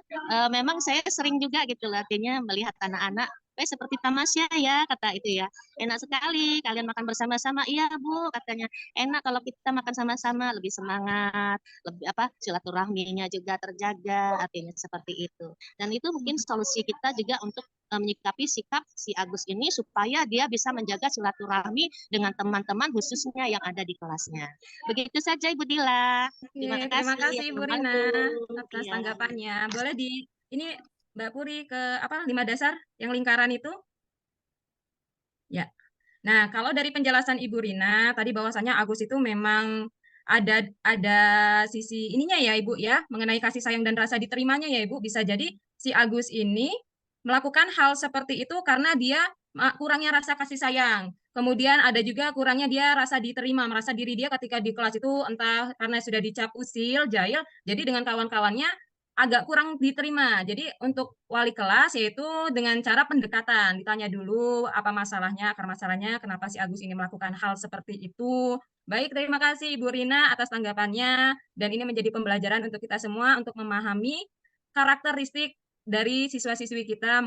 memang saya sering juga gitu loh, artinya melihat anak-anak seperti tamasya ya, kata itu ya. Enak sekali kalian makan bersama-sama. Iya, Bu, katanya. Enak kalau kita makan sama-sama, lebih semangat, lebih silaturahminya juga terjaga, artinya seperti itu. Dan itu mungkin solusi kita juga untuk menyikapi sikap si Agus ini supaya dia bisa menjaga silaturahmi dengan teman-teman khususnya yang ada di kelasnya. Begitu saja Ibu Dila. Oke, terima kasih Bu Rina atas Iya. tanggapannya. Boleh ini Mbak Puri ke 5 dasar yang lingkaran itu? Ya. Nah, kalau dari penjelasan Ibu Rina tadi bahwasanya Agus itu memang ada sisi ininya ya Ibu ya, mengenai kasih sayang dan rasa diterimanya ya Ibu. Bisa jadi si Agus ini melakukan hal seperti itu karena dia kurangnya rasa kasih sayang. Kemudian ada juga kurangnya dia rasa diterima, merasa diri dia ketika di kelas itu entah karena sudah dicap usil, jahil, jadi dengan kawan-kawannya agak kurang diterima. Jadi untuk wali kelas yaitu dengan cara pendekatan, ditanya dulu apa masalahnya, akar masalahnya, kenapa si Agus ini melakukan hal seperti itu. Baik, terima kasih Ibu Rina atas tanggapannya, dan ini menjadi pembelajaran untuk kita semua untuk memahami karakteristik dari siswa-siswi kita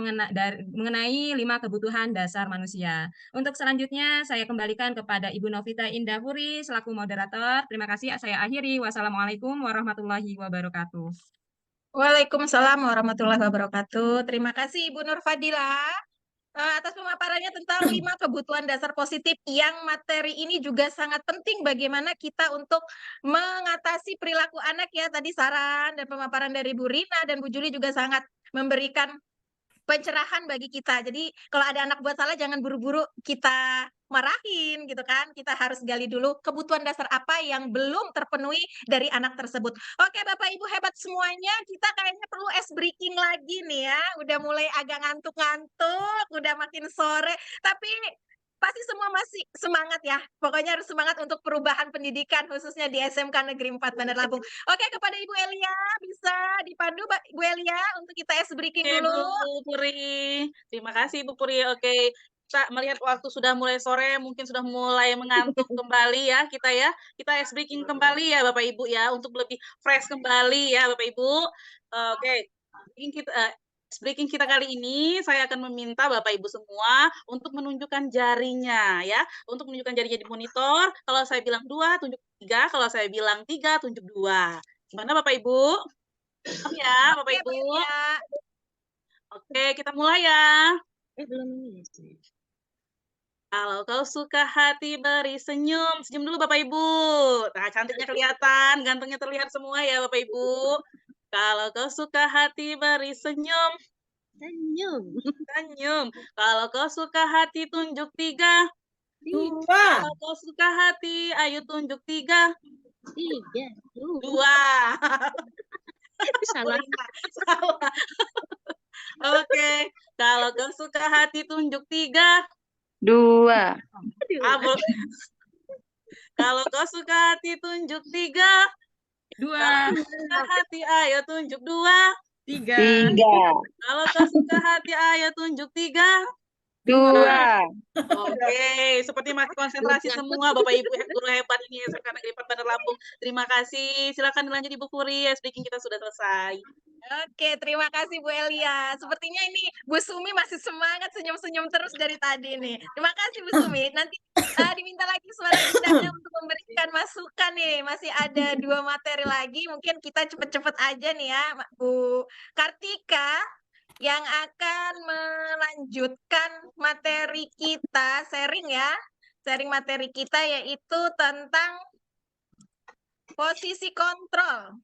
mengenai 5 kebutuhan dasar manusia. Untuk selanjutnya saya kembalikan kepada Ibu Novita Indahpuri selaku moderator. Terima kasih, saya akhiri. Wassalamualaikum warahmatullahi wabarakatuh. Waalaikumsalam warahmatullahi wabarakatuh. Terima kasih Ibu Nur Fadila atas pemaparannya tentang 5 kebutuhan dasar positif yang materi ini juga sangat penting bagaimana kita untuk mengatasi perilaku anak ya. Tadi saran dan pemaparan dari Bu Rina dan Bu Juli juga sangat memberikan pencerahan bagi kita. Jadi kalau ada anak buat salah jangan buru-buru kita marahin gitu kan. Kita harus gali dulu kebutuhan dasar apa yang belum terpenuhi dari anak tersebut. Oke Bapak Ibu hebat semuanya, kita kayaknya perlu ice breaking lagi nih ya. Udah mulai agak ngantuk-ngantuk, udah makin sore, tapi pasti semua masih semangat ya. Pokoknya harus semangat untuk perubahan pendidikan khususnya di SMK Negeri 4 Bandar Lampung. Oke, kepada Ibu Elia bisa dipandu Bu Elia untuk kita ice breaking Oke, dulu. Bu Puri. Terima kasih Bu Puri. Oke, kita melihat waktu sudah mulai sore, mungkin sudah mulai mengantuk kembali ya kita ya. Kita ice breaking kembali ya Bapak Ibu ya untuk lebih fresh kembali ya Bapak Ibu. Oke, breaking kita kali ini saya akan meminta Bapak Ibu semua untuk menunjukkan jarinya ya. Untuk menunjukkan jarinya di monitor. Kalau saya bilang 2, tunjuk 3. Kalau saya bilang 3, tunjuk 2. Gimana Bapak Ibu? Ya, Bapak Ibu. Oke, kita mulai ya. Kalau kau suka hati beri senyum. Senyum dulu Bapak Ibu. Nah, cantiknya kelihatan, gantengnya terlihat semua ya Bapak Ibu. Kalau kau suka hati beri senyum. Senyum. Kalau kau suka hati tunjuk 3. 2. Kalau kau suka hati, ayo tunjuk 3. 2. Salah. Salah. Oke. Kalau kau suka hati tunjuk 3. 2. Kalau kau suka hati tunjuk 3. 2. Kalau suka hati ayo tunjuk 2. 3. Kalau kau suka hati ayo tunjuk 3. 2. Oke, seperti masih konsentrasi semua Bapak Ibu guru hebat ini SMK Negeri 4 Bandar Lampung. Terima kasih. Silakan dilanjut Ibu Puri. Speaking kita sudah selesai. Oke, terima kasih Bu Elia. Sepertinya ini Bu Sumi masih semangat senyum-senyum terus dari tadi nih. Terima kasih Bu Sumi. Nanti diminta lagi suara gitanya untuk memberikan masukan nih. Masih ada 2 materi lagi. Mungkin kita cepet-cepet aja nih ya, Bu Kartika yang akan melanjutkan materi kita, sharing ya. Sharing materi kita yaitu tentang posisi kontrol.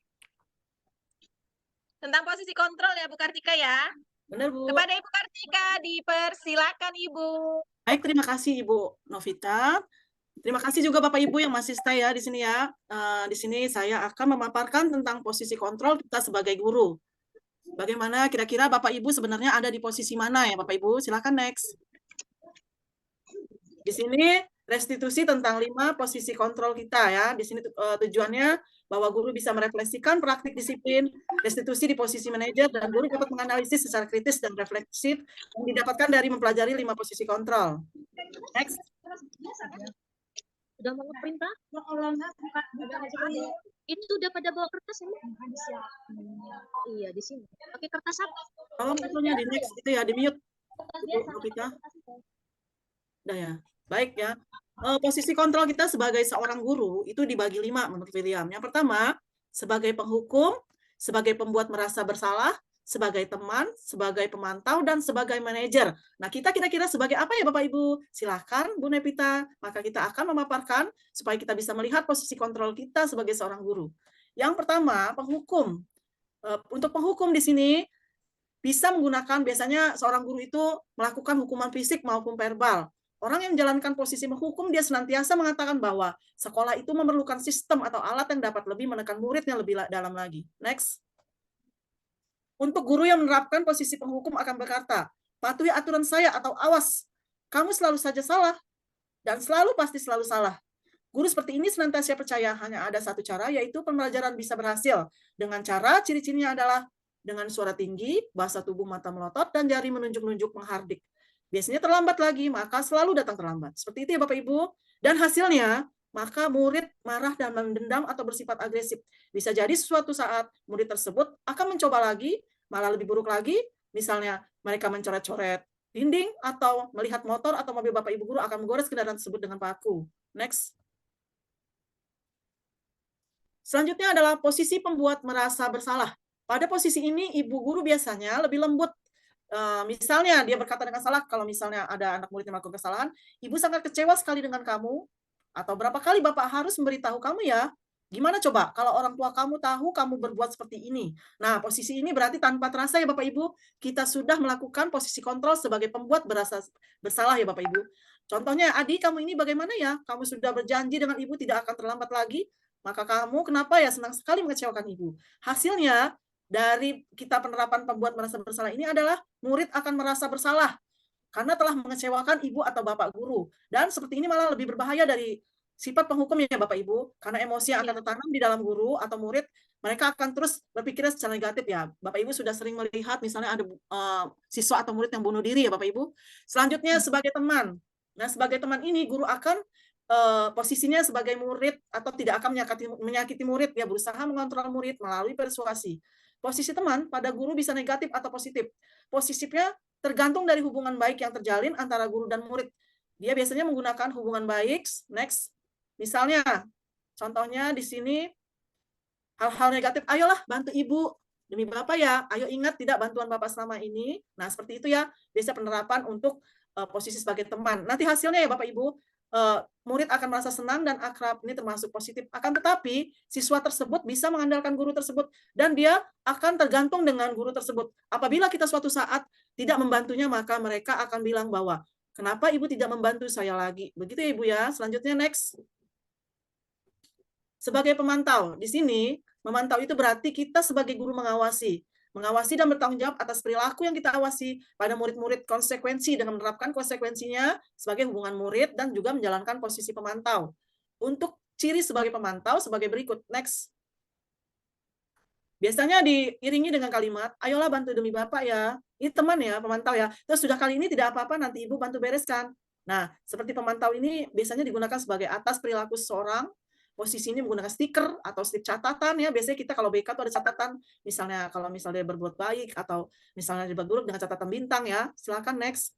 Tentang posisi kontrol ya Bu Kartika ya. Benar, Bu. Kepada Ibu Kartika, dipersilakan Ibu. Baik, terima kasih Ibu Novita. Terima kasih juga Bapak Ibu yang masih stay ya di sini ya. Di sini saya akan memaparkan tentang posisi kontrol kita sebagai guru. Bagaimana kira-kira Bapak Ibu sebenarnya ada di posisi mana ya Bapak Ibu? Silakan next. Di sini restitusi tentang 5 posisi kontrol kita ya. Di sini tujuannya bahwa guru bisa merefleksikan praktik disiplin, restitusi di posisi manajer, dan guru dapat menganalisis secara kritis dan refleksif yang didapatkan dari mempelajari 5 posisi kontrol. Next. Udah mau ngeprint, Pak? Ini udah pada bawa kertas ya? Iya, di sini. Pakai kertas apa? Tolong fotonya di next itu ya, di mute. Udah ya. Baik ya. Posisi kontrol kita sebagai seorang guru itu dibagi 5 menurut William. Yang pertama, sebagai penghukum, sebagai pembuat merasa bersalah, sebagai teman, sebagai pemantau, dan sebagai manajer. Nah, kita kira-kira sebagai apa ya Bapak Ibu? Silahkan Bu Nepita, maka kita akan memaparkan supaya kita bisa melihat posisi kontrol kita sebagai seorang guru. Yang pertama, penghukum. Untuk penghukum di sini bisa menggunakan, biasanya seorang guru itu melakukan hukuman fisik maupun verbal. Orang yang menjalankan posisi menghukum, dia senantiasa mengatakan bahwa sekolah itu memerlukan sistem atau alat yang dapat lebih menekan muridnya lebih dalam lagi. Next. Untuk guru yang menerapkan posisi penghukum akan berkata, patuhi aturan saya atau awas, kamu selalu saja salah, dan pasti selalu salah. Guru seperti ini senantiasa percaya hanya ada satu cara, yaitu pembelajaran bisa berhasil. Dengan cara, ciri-cirinya adalah dengan suara tinggi, bahasa tubuh mata melotot, dan jari menunjuk-nunjuk menghardik. Biasanya terlambat lagi, maka selalu datang terlambat. Seperti itu ya Bapak Ibu. Dan hasilnya, maka murid marah dan mendendam atau bersifat agresif. Bisa jadi suatu saat murid tersebut akan mencoba lagi, malah lebih buruk lagi, misalnya mereka mencoret-coret dinding atau melihat motor atau mobil Bapak Ibu guru akan menggores kendaraan tersebut dengan paku. Next. Selanjutnya adalah posisi pembuat merasa bersalah. Pada posisi ini, ibu guru biasanya lebih lembut. Misalnya dia berkata dengan salah, kalau misalnya ada anak murid yang melakukan kesalahan, ibu sangat kecewa sekali dengan kamu, atau berapa kali Bapak harus memberitahu kamu ya, gimana coba kalau orang tua kamu tahu kamu berbuat seperti ini. Nah, posisi ini berarti tanpa terasa ya Bapak Ibu, kita sudah melakukan posisi kontrol sebagai pembuat bersalah ya Bapak Ibu. Contohnya, adik kamu ini bagaimana ya, kamu sudah berjanji dengan ibu tidak akan terlambat lagi, maka kamu kenapa ya senang sekali mengecewakan ibu. Hasilnya, dari kita penerapan pembuat merasa bersalah ini adalah murid akan merasa bersalah karena telah mengecewakan ibu atau bapak guru. Dan seperti ini malah lebih berbahaya dari sifat penghukumnya Bapak Ibu, karena emosi yang akan tertanam di dalam guru atau murid, mereka akan terus berpikir secara negatif ya. Bapak Ibu sudah sering melihat misalnya ada siswa atau murid yang bunuh diri ya Bapak Ibu. Selanjutnya sebagai teman. Nah, sebagai teman ini guru akan posisinya sebagai murid atau tidak akan menyakiti murid ya, berusaha mengontrol murid melalui persuasi. Posisi teman pada guru bisa negatif atau positif. Positifnya tergantung dari hubungan baik yang terjalin antara guru dan murid. Dia biasanya menggunakan hubungan baik. Next. Misalnya, contohnya di sini hal-hal negatif, ayolah bantu ibu demi Bapak ya. Ayo ingat tidak bantuan Bapak selama ini. Nah, seperti itu ya. Biasa penerapan untuk posisi sebagai teman. Nanti hasilnya ya Bapak Ibu, murid akan merasa senang dan akrab, ini termasuk positif. Akan tetapi, siswa tersebut bisa mengandalkan guru tersebut, dan dia akan tergantung dengan guru tersebut. Apabila kita suatu saat tidak membantunya, maka mereka akan bilang bahwa, kenapa Ibu tidak membantu saya lagi? Begitu ya Ibu ya. Selanjutnya next. Sebagai pemantau, di sini, memantau itu berarti kita sebagai guru mengawasi dan bertanggung jawab atas perilaku yang kita awasi pada murid-murid, konsekuensi dengan menerapkan konsekuensinya sebagai hubungan murid dan juga menjalankan posisi pemantau. Untuk ciri sebagai pemantau sebagai berikut. Next. biasanya diiringi dengan kalimat, ayolah bantu demi Bapak ya. Ini teman ya, pemantau ya. Terus sudah kali ini tidak apa-apa, nanti Ibu bantu bereskan. Nah, seperti pemantau ini biasanya digunakan sebagai atas perilaku seseorang, posisi ini menggunakan stiker atau slip catatan ya. Biasanya kita kalau BK tuh ada catatan, misalnya kalau misalnya dia berbuat baik atau misalnya dia berbuat buruk dengan catatan bintang ya. Silakan next.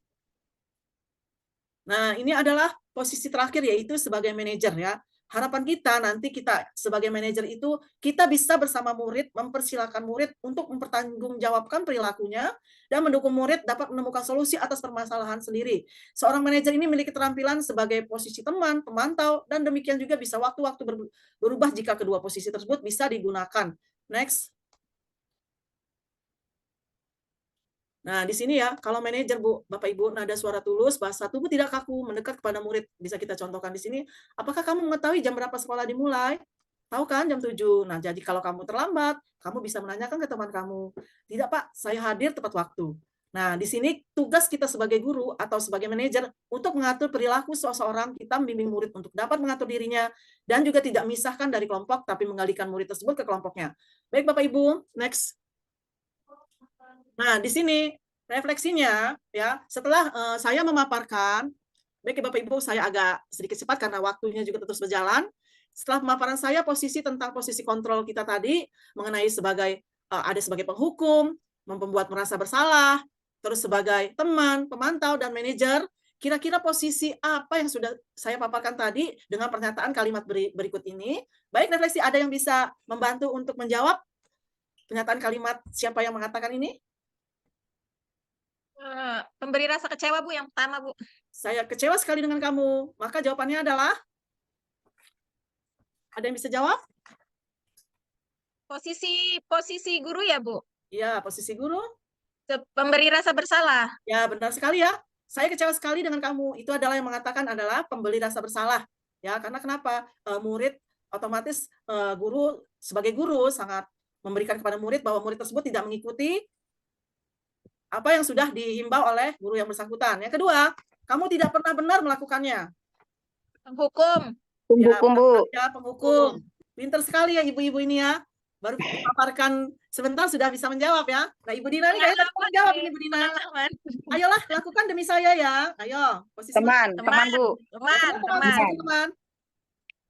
Nah, ini adalah posisi terakhir yaitu sebagai manajer ya. Harapan kita nanti kita sebagai manajer itu kita bisa bersama murid mempersilahkan murid untuk mempertanggungjawabkan perilakunya dan mendukung murid dapat menemukan solusi atas permasalahan sendiri. Seorang manajer ini memiliki keterampilan sebagai posisi teman, pemantau, dan demikian juga bisa waktu-waktu berubah jika kedua posisi tersebut bisa digunakan. Next. Nah, di sini ya, kalau manajer Bu, Bapak Ibu, nada suara tulus, bahasa tubuh tidak kaku, mendekat kepada murid. Bisa kita contohkan di sini. Apakah kamu mengetahui jam berapa sekolah dimulai? Tahu kan jam 7. Nah, jadi kalau kamu terlambat, kamu bisa menanyakan ke teman kamu. Tidak, Pak, saya hadir tepat waktu. Nah, di sini tugas kita sebagai guru atau sebagai manajer untuk mengatur perilaku seseorang, kita membimbing murid untuk dapat mengatur dirinya dan juga tidak memisahkan dari kelompok, tapi mengalihkan murid tersebut ke kelompoknya. Baik, Bapak Ibu, next. Nah, di sini refleksinya ya, setelah saya memaparkan, baik Bapak Ibu, saya agak sedikit cepat karena waktunya juga terus berjalan. Setelah pemaparan saya posisi tentang posisi kontrol kita tadi mengenai sebagai ada sebagai penghukum, membuat merasa bersalah, terus sebagai teman, pemantau dan manajer, kira-kira posisi apa yang sudah saya paparkan tadi dengan pernyataan kalimat berikut ini. Baik, refleksi ada yang bisa membantu untuk menjawab pernyataan kalimat siapa yang mengatakan ini? Pemberi rasa kecewa, Bu, yang pertama, Bu. Saya kecewa sekali dengan kamu. Maka jawabannya adalah? Ada yang bisa jawab? Posisi guru ya, Bu? Iya, posisi guru. Pemberi rasa bersalah. Ya, benar sekali ya. Saya kecewa sekali dengan kamu. Itu adalah yang mengatakan adalah pemberi rasa bersalah. Ya, karena kenapa? Murid otomatis guru sebagai guru sangat memberikan kepada murid bahwa murid tersebut tidak mengikuti apa yang sudah dihimbau oleh guru yang bersangkutan. Yang kedua, kamu tidak pernah benar melakukannya. Penghukum. Penghukum, Bu. Ya, penghukum. Pinter sekali ya ibu-ibu ini ya. Baru paparkan sebentar sudah bisa menjawab ya. Nah, Ibu Dina ini kayaknya bisa menjawab ini, Ibu Dina. Ayolah, lakukan demi saya ya. Ayo, posisi Teman, Bu.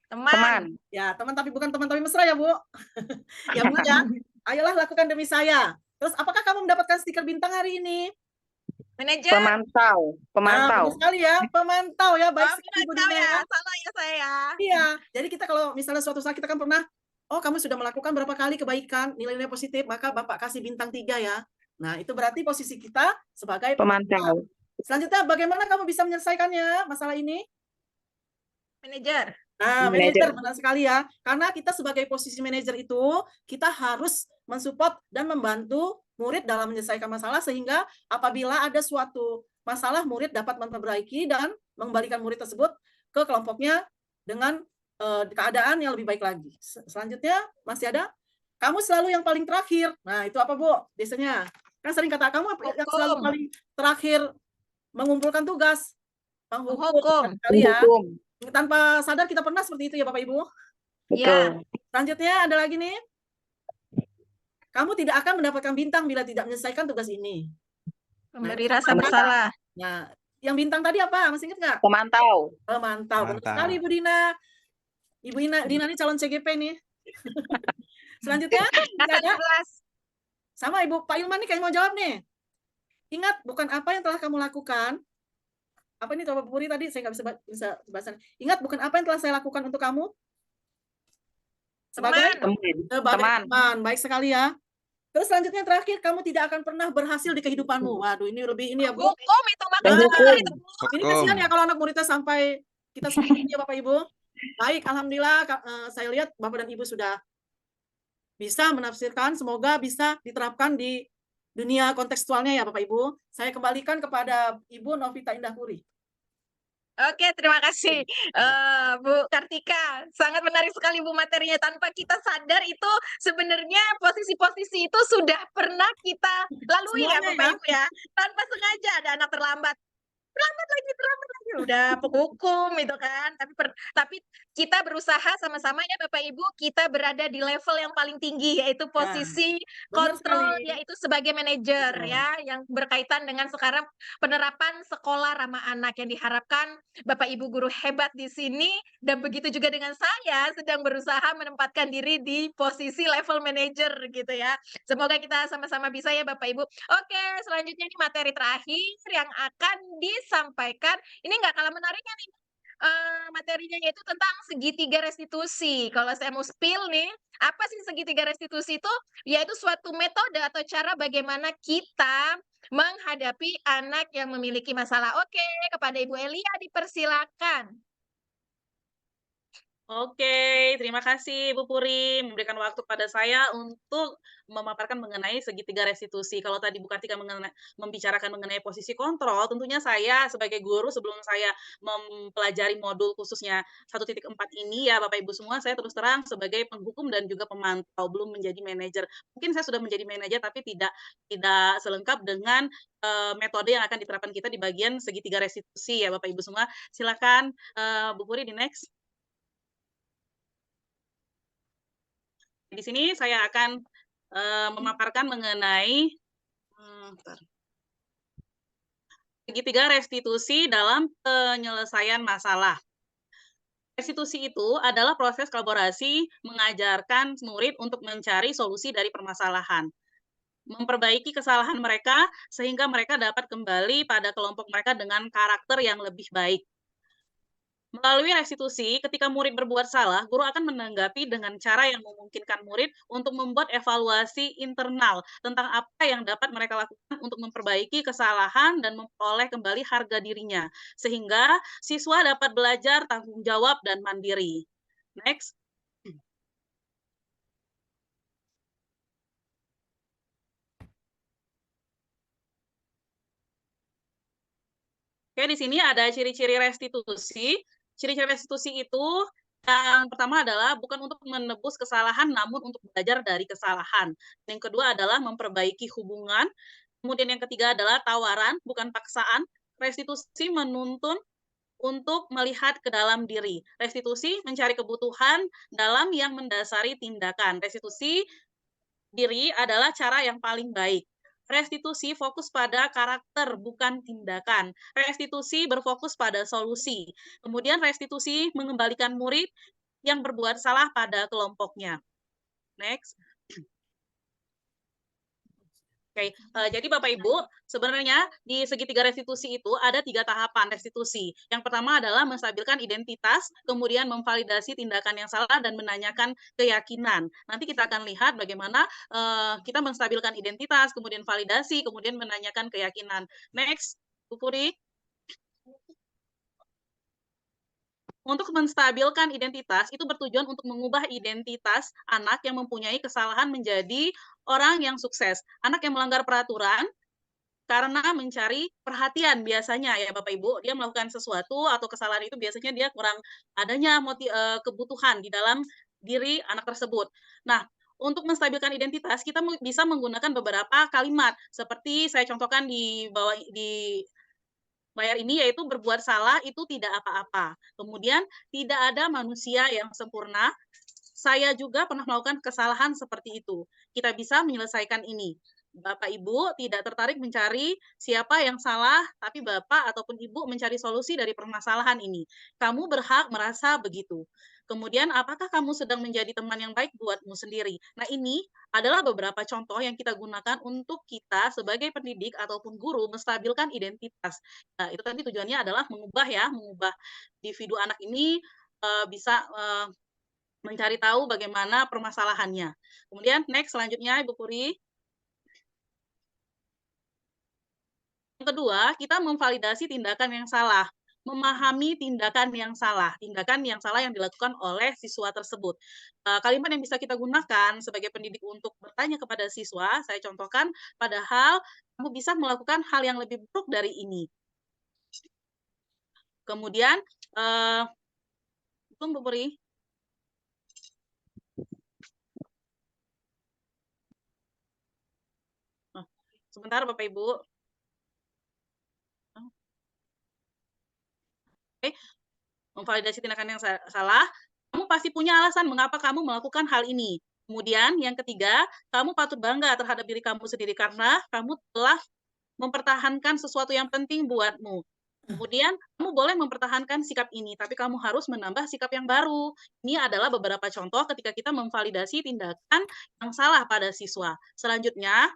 Teman. Ya, teman tapi bukan teman tapi mesra ya, Bu. Ya, Bu ya. Ayolah lakukan demi saya. Terus apakah kamu mendapatkan stiker bintang hari ini? Manajer. Pemantau. Nah, benar sekali ya, pemantau ya. Baik sekali Ibu Dina ya. Salah ya saya. Iya, jadi kita kalau misalnya suatu saat kita kan pernah, oh kamu sudah melakukan berapa kali kebaikan, nilai-nilai positif, maka Bapak kasih bintang 3 ya. Nah, itu berarti posisi kita sebagai Pemantau. Selanjutnya, bagaimana kamen bisa menyelesaikannya masalah ini? Manajer. Nah, manajer benar sekali ya. Karena kita sebagai posisi manajer itu, kita harus mensupport dan membantu murid dalam menyelesaikan masalah sehingga apabila ada suatu masalah murid dapat memperbaiki dan mengembalikan murid tersebut ke kelompoknya dengan keadaan yang lebih baik lagi. Selanjutnya masih ada, kamu selalu yang paling terakhir. Nah, itu apa, Bu? Biasanya kan sering kata kamu yang selalu paling terakhir mengumpulkan tugas. Penghukum. Ya. Tanpa sadar kita pernah seperti itu ya Bapak Ibu? Iya. Selanjutnya ada lagi nih. Kamu tidak akan mendapatkan bintang bila tidak menyelesaikan tugas ini. Pemberi rasa bersalah. Nah, yang bintang tadi apa? Masih ingat nggak? Pemantau. Pemantau. Benar sekali Ibu Dina. Ibu Dina ini calon CGP nih. Selanjutnya ada sama Ibu Pak Ilman nih kayak mau jawab nih. Ingat bukan apa yang telah kamu lakukan. Apa ini Bapak Puri tadi saya nggak bisa bahasa. Ingat bukan apa yang telah saya lakukan untuk kamu. Sebagai teman. Baik sekali ya. Terus selanjutnya terakhir, kamu tidak akan pernah berhasil di kehidupanmu. Waduh, ini lebih ini ya, Bu. Hukum itu makanya. Ini kasihan ya kalau anak muridnya sampai kita seperti ini ya, Bapak Ibu. Baik, alhamdulillah saya lihat Bapak dan Ibu sudah bisa menafsirkan, semoga bisa diterapkan di dunia kontekstualnya ya, Bapak Ibu. Saya kembalikan kepada Ibu Novita Indahpuri. Oke, terima kasih Bu Kartika. Sangat menarik sekali Bu materinya. Tanpa kita sadar itu sebenarnya posisi-posisi itu sudah pernah kita lalui ya Bapak Ibu ya. Tanpa sengaja ada anak terlambat. terlambat lagi, udah penghukum itu kan. Tapi kita berusaha sama-sama ya Bapak Ibu, kita berada di level yang paling tinggi, yaitu Ya, posisi benar kontrol, sekali. yaitu sebagai manajer Betul. ya, yang berkaitan dengan sekarang penerapan sekolah ramah anak yang diharapkan Bapak Ibu guru hebat di sini, dan begitu juga dengan saya sedang berusaha menempatkan diri di posisi level manager gitu ya. Semoga kita sama-sama bisa ya Bapak Ibu. Oke, selanjutnya ini materi terakhir yang akan disampaikan. Ini nggak kalah menariknya nih, materinya yaitu tentang segitiga restitusi. Kalau saya mau spill nih, apa sih segitiga restitusi itu? Yaitu suatu metode atau cara bagaimana kita menghadapi anak yang memiliki masalah. Oke, kepada Ibu Elia dipersilakan. Oke, terima kasih Bu Puri memberikan waktu pada saya untuk memaparkan mengenai segitiga restitusi. Kalau tadi Bu Kartika membicarakan mengenai posisi kontrol, tentunya saya sebagai guru sebelum saya mempelajari modul khususnya 1.4 ini ya Bapak Ibu semua, saya terus terang sebagai penghukum dan juga pemantau, belum menjadi manajer. Mungkin saya sudah menjadi manajer tapi tidak selengkap dengan metode yang akan diterapkan kita di bagian segitiga restitusi ya Bapak Ibu semua. Silakan Bu Puri di next. Di sini saya akan memaparkan mengenai segitiga restitusi dalam penyelesaian masalah. Restitusi itu adalah proses kolaborasi mengajarkan murid untuk mencari solusi dari permasalahan, memperbaiki kesalahan mereka sehingga mereka dapat kembali pada kelompok mereka dengan karakter yang lebih baik. Melalui restitusi, ketika murid berbuat salah, guru akan menanggapi dengan cara yang memungkinkan murid untuk membuat evaluasi internal tentang apa yang dapat mereka lakukan untuk memperbaiki kesalahan dan memperoleh kembali harga dirinya, sehingga siswa dapat belajar tanggung jawab dan mandiri. Next. Oke, di sini ada ciri-ciri restitusi. Ciri-ciri restitusi itu yang pertama adalah bukan untuk menebus kesalahan, namun untuk belajar dari kesalahan. Yang kedua adalah memperbaiki hubungan. Kemudian yang ketiga adalah tawaran, bukan paksaan. Restitusi menuntun untuk melihat ke dalam diri. Restitusi mencari kebutuhan dalam yang mendasari tindakan. Restitusi diri adalah cara yang paling baik. Restitusi fokus pada karakter, bukan tindakan. Restitusi berfokus pada solusi. Kemudian restitusi mengembalikan murid yang berbuat salah pada kelompoknya. Next. Oke, jadi Bapak Ibu, sebenarnya di segitiga restitusi itu ada 3 tahapan restitusi. Yang pertama adalah menstabilkan identitas, kemudian memvalidasi tindakan yang salah, dan menanyakan keyakinan. Nanti kita akan lihat bagaimana kita menstabilkan identitas, kemudian validasi, kemudian menanyakan keyakinan. Next, Bu Puri. Untuk menstabilkan identitas, itu bertujuan untuk mengubah identitas anak yang mempunyai kesalahan menjadi orang yang sukses. Anak yang melanggar peraturan karena mencari perhatian biasanya ya Bapak Ibu, dia melakukan sesuatu atau kesalahan itu biasanya dia kurang adanya kebutuhan di dalam diri anak tersebut. Nah, untuk menstabilkan identitas, kita bisa menggunakan beberapa kalimat, seperti saya contohkan di bawah di layar ini, yaitu berbuat salah itu tidak apa-apa. Kemudian tidak ada manusia yang sempurna. Saya juga pernah melakukan kesalahan seperti itu. Kita bisa menyelesaikan ini. Bapak Ibu tidak tertarik mencari siapa yang salah, tapi Bapak ataupun Ibu mencari solusi dari permasalahan ini. Kamu berhak merasa begitu. Kemudian, apakah kamu sedang menjadi teman yang baik buatmu sendiri? Nah, ini adalah beberapa contoh yang kita gunakan untuk kita sebagai pendidik ataupun guru menstabilkan identitas. Nah, itu tadi tujuannya adalah mengubah individu anak ini bisa mencari tahu bagaimana permasalahannya. Kemudian next selanjutnya Ibu Puri. Yang kedua, kita memvalidasi tindakan yang salah. Memahami tindakan yang salah yang dilakukan oleh siswa tersebut. Kalimat yang bisa kita gunakan sebagai pendidik untuk bertanya kepada siswa, saya contohkan, padahal kamu bisa melakukan hal yang lebih buruk dari ini. Kemudian, Bu Puri. Sebentar Bapak Ibu. memvalidasi tindakan yang salah, kamu pasti punya alasan mengapa kamu melakukan hal ini. Kemudian yang ketiga, kamu patut bangga terhadap diri kamu sendiri karena kamu telah mempertahankan sesuatu yang penting buatmu. Kemudian kamu boleh mempertahankan sikap ini, tapi kamu harus menambah sikap yang baru. Ini adalah beberapa contoh ketika kita memvalidasi tindakan yang salah pada siswa. Selanjutnya,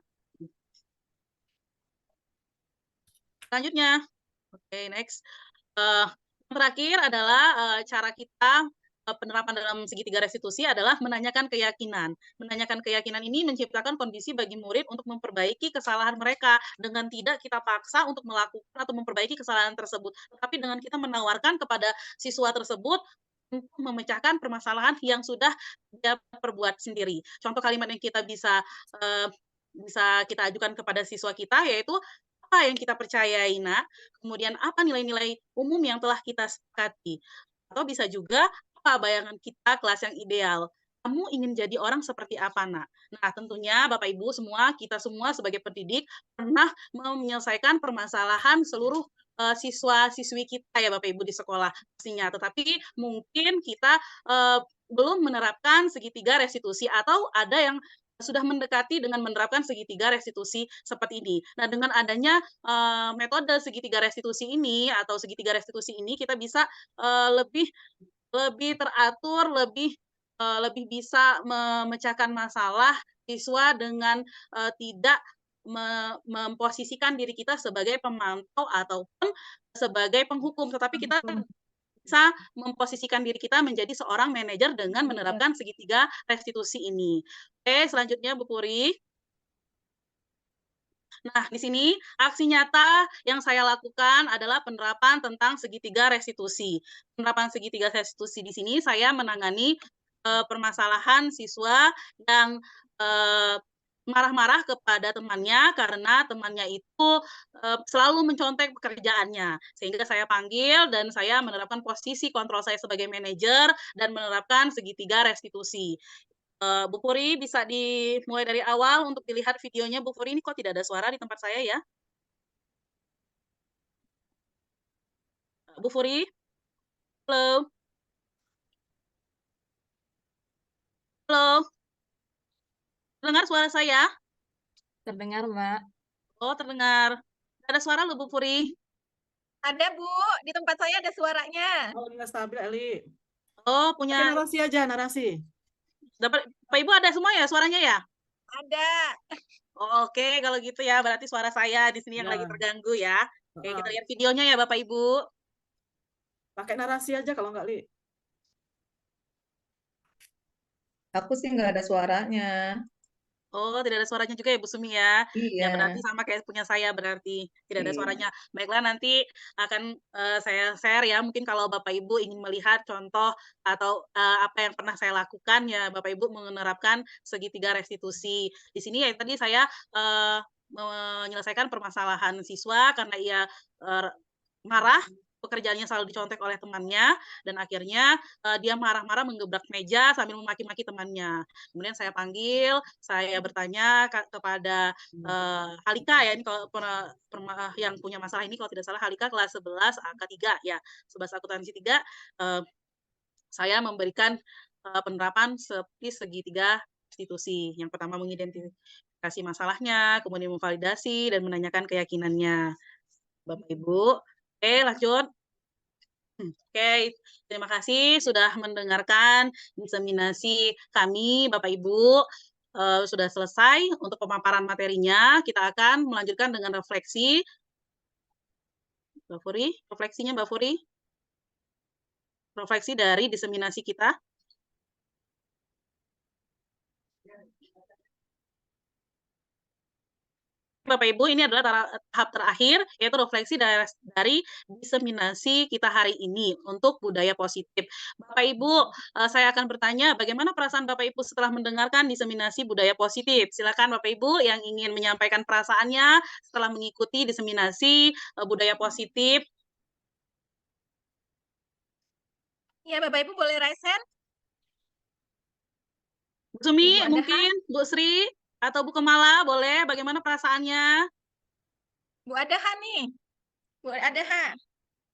oke, next. Yang terakhir adalah cara kita penerapan dalam segitiga restitusi adalah menanyakan keyakinan. Menanyakan keyakinan ini menciptakan kondisi bagi murid untuk memperbaiki kesalahan mereka dengan tidak kita paksa untuk melakukan atau memperbaiki kesalahan tersebut, tetapi dengan kita menawarkan kepada siswa tersebut untuk memecahkan permasalahan yang sudah dia perbuat sendiri. Contoh kalimat yang kita bisa kita ajukan kepada siswa kita yaitu apa yang kita percayai, Nak? Kemudian apa nilai-nilai umum yang telah kita sepakati? Atau bisa juga apa bayangan kita kelas yang ideal? Kamu ingin jadi orang seperti apa, Nak? Nah, tentunya Bapak Ibu semua, kita semua sebagai pendidik pernah menyelesaikan permasalahan seluruh siswa-siswi kita ya Bapak Ibu di sekolah pastinya. Tetapi mungkin kita belum menerapkan segitiga restitusi atau ada yang sudah mendekati dengan menerapkan segitiga restitusi seperti ini. Nah, dengan adanya metode segitiga restitusi ini atau segitiga restitusi ini kita bisa lebih teratur, lebih bisa memecahkan masalah siswa dengan tidak memposisikan diri kita sebagai pemantau ataupun sebagai penghukum, tetapi kita bisa memposisikan diri kita menjadi seorang manajer dengan menerapkan segitiga restitusi ini. Oke, selanjutnya Bu Puri. Nah, di sini aksi nyata yang saya lakukan adalah penerapan tentang segitiga restitusi. Penerapan segitiga restitusi di sini saya menangani permasalahan siswa yang marah-marah kepada temannya karena temannya itu selalu mencontek pekerjaannya. Sehingga saya panggil dan saya menerapkan posisi kontrol saya sebagai manajer dan menerapkan segitiga restitusi. Bu Puri bisa dimulai dari awal untuk dilihat videonya. Bu Puri, ini kok tidak ada suara di tempat saya ya? Bu Puri? Halo? Halo? Dengar suara saya? Terdengar, Mbak. Oh, terdengar. Tidak ada suara loh, Bu Puri. Ada, Bu. Di tempat saya ada suaranya. Oh, nggak stabil, Eli. Oh, Pakai punya. narasi aja, narasi. Dapat, Pak Ibu ada semua ya suaranya ya? Ada. Oh, oke, kalau gitu ya, berarti suara saya di sini yang lagi terganggu ya. Oke, kita lihat videonya ya, Bapak Ibu. Pakai narasi aja kalau nggak, Li. Aku sih nggak ada suaranya. Oh, tidak ada suaranya juga ya, Bu Sumi ya? Ya, Iya. berarti sama kayak punya saya berarti. Tidak ada Iya. suaranya. Baiklah, nanti akan saya share ya. Mungkin kalau Bapak Ibu ingin melihat contoh atau apa yang pernah saya lakukan ya, Bapak Ibu menerapkan segitiga restitusi. Di sini ya tadi saya menyelesaikan permasalahan siswa karena ia marah, pekerjaannya selalu dicontek oleh temannya, dan akhirnya dia marah-marah menggebrak meja sambil memaki-maki temannya. Kemudian saya panggil, saya bertanya kepada Halika ya, ini kalau yang punya masalah ini kalau tidak salah Halika kelas 11 angka 3 ya, 11 akuntansi 3, saya memberikan penerapan seperti segitiga restitusi. Yang pertama mengidentifikasi masalahnya, kemudian memvalidasi dan menanyakan keyakinannya. Bapak Ibu. Oke, lanjut. Oke, terima kasih sudah mendengarkan diseminasi kami, Bapak Ibu. Sudah selesai untuk pemaparan materinya. Kita akan melanjutkan dengan refleksi. Mbak Furi, refleksinya Mbak Furi. Refleksi dari diseminasi kita. Bapak Ibu, ini adalah tahap terakhir, yaitu refleksi dari diseminasi kita hari ini untuk budaya positif. Bapak Ibu, saya akan bertanya bagaimana perasaan Bapak Ibu setelah mendengarkan diseminasi budaya positif. Silakan Bapak Ibu yang ingin menyampaikan perasaannya setelah mengikuti diseminasi budaya positif. Ya, Bapak Ibu boleh raise hand? Bu Sumi, Ibu mungkin Bu Sri atau Bu Kemala, boleh bagaimana perasaannya? Bu Adaha nih. Bu Adaha.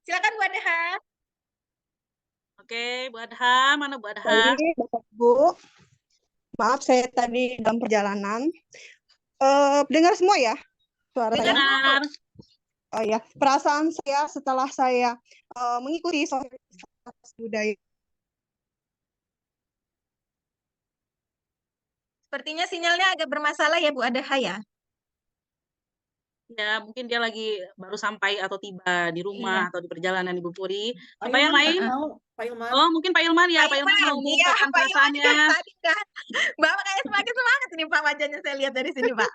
Silakan Bu Adaha. Oke, Bu Adha, mana Bu Adha? Baik, Bapak Ibu. Maaf saya tadi dalam perjalanan. Dengar semua ya suara saya? Dengar. Oh ya, perasaan saya setelah saya mengikuti sosialisasi budaya. Sepertinya sinyalnya agak bermasalah ya Bu Adha ya. Ya, mungkin dia lagi baru sampai atau tiba di rumah Iya. atau di perjalanan Ibu Puri. Pak Coba yang Ilman lain. mau, Pak Ilman. Oh, mungkin Pak Ilman ya. Pak Pak Ilman mau Ilman, iya mengungkapkan Pak Ilman juga perasaannya. tadi kan. Bapak kayak semakin semangat ini Pak wajahnya saya lihat dari sini Pak.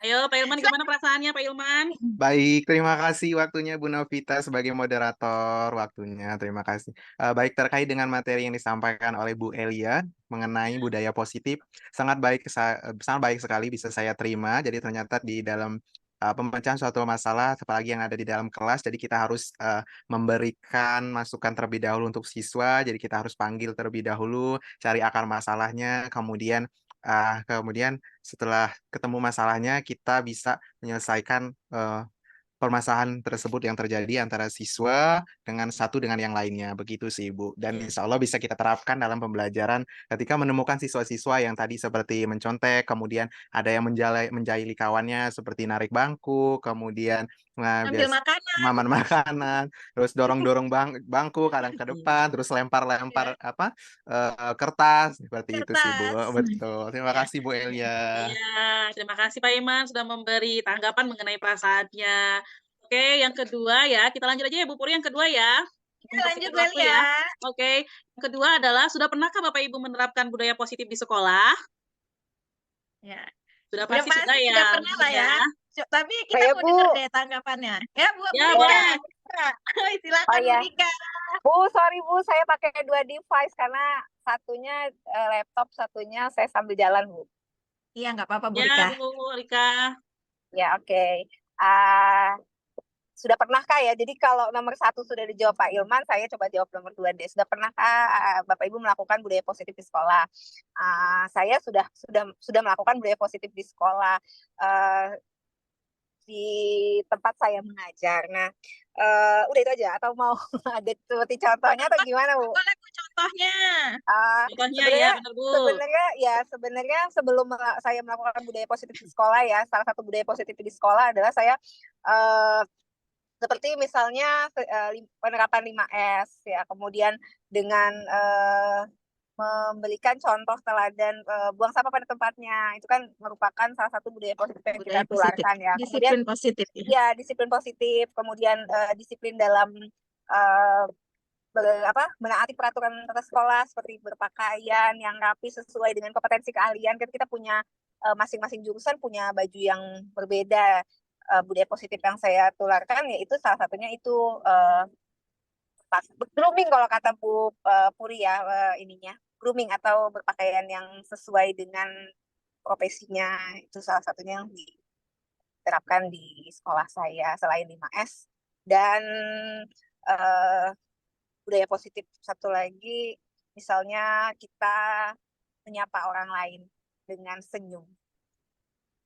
Ayo, Pak Ilman, gimana perasaannya Pak Ilman? Baik, terima kasih waktunya Bu Novita sebagai moderator waktunya. Terima kasih. Baik, terkait dengan materi yang disampaikan oleh Bu Elia mengenai budaya positif, sangat baik sekali bisa saya terima. Jadi ternyata di dalam pemecahan suatu masalah, apalagi yang ada di dalam kelas, jadi kita harus memberikan masukan terlebih dahulu untuk siswa. Jadi kita harus panggil terlebih dahulu, cari akar masalahnya, kemudian setelah ketemu masalahnya, kita bisa menyelesaikan permasalahan tersebut yang terjadi antara siswa satu dengan yang lainnya. Begitu sih, Bu. Dan insya Allah bisa kita terapkan dalam pembelajaran ketika menemukan siswa-siswa yang tadi seperti mencontek, kemudian ada yang menjahili kawannya seperti narik bangku, kemudian Ambil makanan. maman makanan, terus dorong-dorong bangku kadang ke depan, terus lempar-lempar kertas, seperti itu sih, Bu. Kertas. Betul. Terima kasih, Bu Elia. Iya, terima kasih Pak Iman sudah memberi tanggapan mengenai perasaannya. Oke, yang kedua ya, kita lanjut aja ya Bu Puri yang kedua ya. Ya, Untuk lanjut singkat waktu Belia. Oke, yang kedua adalah sudah pernahkah Bapak Ibu menerapkan budaya positif di sekolah? Ya. Sudah Ya pasti sudah pasti ya. sudah pernah lah ya. Tapi kita Saya, mau Bu. dengar deh tanggapannya. Ya Bu Ya, Rika. boleh. Silakan Oh, ya. Bu Rika. Bu, sorry Bu, saya pakai 2 device karena satunya laptop, satunya saya sambil jalan, Bu. Iya nggak apa-apa Bu Ya, Rika. Bu Rika. Ya, oke. Sudah pernahkah ya? Jadi kalau nomor 1 sudah dijawab Pak Ilman, saya coba jawab nomor 2 deh. Sudah pernahkah Bapak Ibu melakukan budaya positif di sekolah? Saya sudah melakukan budaya positif di sekolah. Di tempat saya mengajar. Nah, udah itu aja atau mau ada seperti contohnya atau gimana, Bu? Boleh Bu contohnya. Contohnya ya, benar Bu. Sebenarnya sebelum saya melakukan budaya positif di sekolah ya, salah satu budaya positif di sekolah adalah saya seperti misalnya penerapan 5S ya, kemudian dengan memberikan contoh teladan buang sampah pada tempatnya, itu kan merupakan salah satu budaya positif yang kita tularkan ya. Disiplin positif ya. Ya, disiplin positif, kemudian disiplin dalam menaati peraturan tata sekolah seperti berpakaian yang rapi sesuai dengan kompetensi keahlian. Kan kita punya masing-masing jurusan punya baju yang berbeda. Budaya positif yang saya tularkan yaitu salah satunya itu grooming kalau kata Bu Puri ya, ininya grooming atau berpakaian yang sesuai dengan profesinya, itu salah satunya yang diterapkan di sekolah saya selain 5S. Dan budaya positif satu lagi, misalnya kita menyapa orang lain dengan senyum.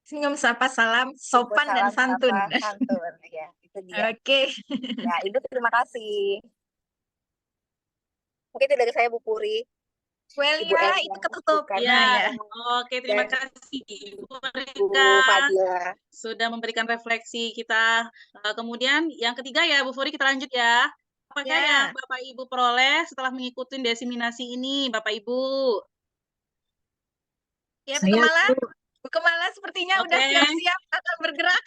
Senyum, sapa, salam, sopan dan santun. Santun, ya, itu dia. Oke. Ya, Ibu terima kasih. Mungkin itu dari saya, Bu Puri. Elia, itu ketutup. Ya. Oke, terima kasih Ibu Rika sudah memberikan refleksi kita. Kemudian yang ketiga ya Bu Furi, kita lanjut ya. Apakah yang Bapak Ibu peroleh setelah mengikuti desiminasi ini, Bapak Ibu? Ya, Bu Kemala. Bu Kemala sepertinya udah siap-siap akan bergerak.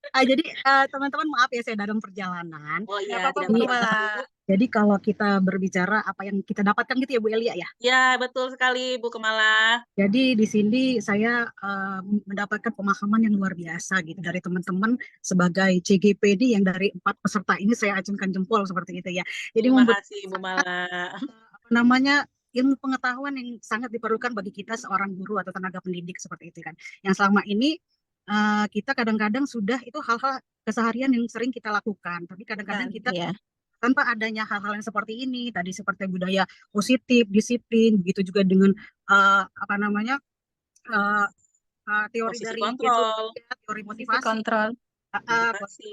Jadi teman-teman maaf ya, saya dalam perjalanan. Oh iya, apa-apa Bu Kemala. Jadi kalau kita berbicara apa yang kita dapatkan gitu ya Bu Elia ya? Ya, betul sekali Bu Kemala. Jadi di sini saya mendapatkan pemahaman yang luar biasa gitu dari teman-teman sebagai CGPD yang dari 4 peserta ini saya acungkan jempol seperti itu ya. Jadi terima kasih Bu Mala. Namanya ilmu pengetahuan yang sangat diperlukan bagi kita seorang guru atau tenaga pendidik seperti itu kan. Yang selama ini kita kadang-kadang sudah itu hal-hal keseharian yang sering kita lakukan, tapi kadang-kadang kita tanpa adanya hal-hal yang seperti ini, tadi seperti budaya positif, disiplin, begitu juga dengan teori dari kontrol, teori motivasi, kontrol,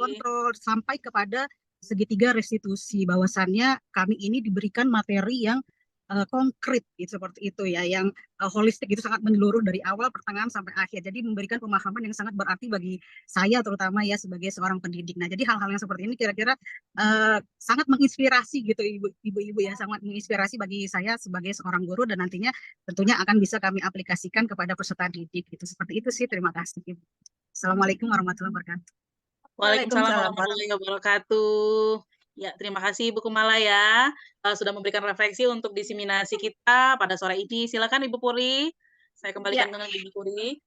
kontrol sampai kepada segitiga restitusi, bahwasannya kami ini diberikan materi yang konkret gitu, seperti itu ya, yang holistik, itu sangat menyeluruh dari awal pertengahan sampai akhir. Jadi memberikan pemahaman yang sangat berarti bagi saya terutama ya sebagai seorang pendidik. Nah, jadi hal-hal yang seperti ini kira-kira sangat menginspirasi gitu ibu-ibu ya, sangat menginspirasi bagi saya sebagai seorang guru, dan nantinya tentunya akan bisa kami aplikasikan kepada peserta didik gitu. Seperti itu sih. Terima kasih Ibu. Assalamualaikum warahmatullahi wabarakatuh. Waalaikumsalam Waalaikumsalam. warahmatullahi wabarakatuh. Ya, terima kasih Ibu Kumala ya, sudah memberikan refleksi untuk diseminasi kita pada sore ini. Silakan Ibu Puri. Saya kembalikan dengan Ibu Puri.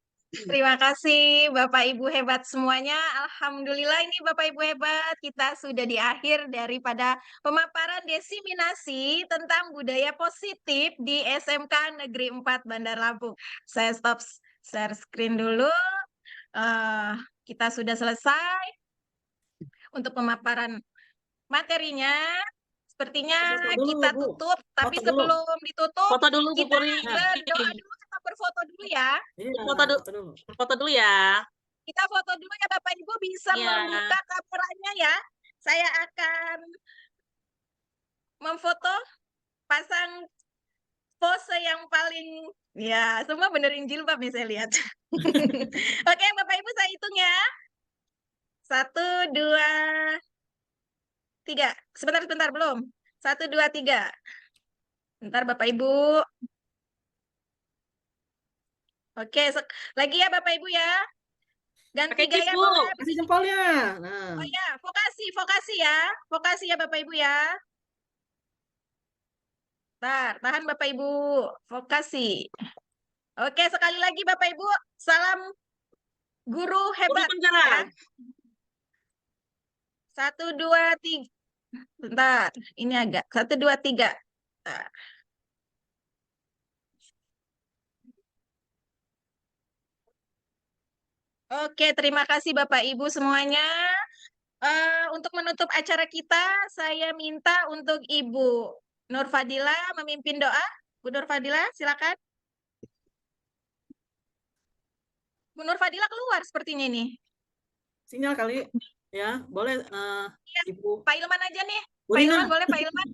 Terima kasih Bapak Ibu hebat semuanya. Alhamdulillah ini Bapak Ibu hebat, kita sudah di akhir daripada pemaparan diseminasi tentang budaya positif di SMK Negeri 4 Bandar Lampung. Saya stop share screen dulu. Kita sudah selesai untuk pemaparan materinya. Sepertinya kita tutup, tapi sebelum ditutup, Foto dulu Bu kita Puri. berdoa dulu, kita berfoto dulu ya. Foto dulu ya. Kita foto dulu ya Bapak Ibu, bisa membuka kameranya ya. Saya akan memfoto, pasang pose yang paling, ya semua benerin jilbab nih saya lihat. Oke Bapak Ibu, saya hitung ya. 1, 2, 3. Sebentar belum. 1, 2, 3. Bentar Bapak Ibu. Oke, lagi ya Bapak Ibu ya. Ganti gaya boleh. Kasih jempolnya. Nah. Oh ya, vokasi ya. Vokasi ya Bapak Ibu ya. Tahan Bapak Ibu. Vokasi. Oke, sekali lagi Bapak Ibu, salam guru hebat. Ya. 1, 2, 3. Bentar, ini agak 1, 2, 3. Bentar. Oke, terima kasih Bapak Ibu semuanya. Untuk menutup acara kita, saya minta untuk Ibu Nur Fadila memimpin doa. Bu Nur Fadila, silakan. Bu Nur Fadila keluar sepertinya ini. Sinyal kali. Ya, boleh ya, Ibu. Pak Ilman aja nih. Bu Pak Rina. Ilman, boleh Pak Ilman?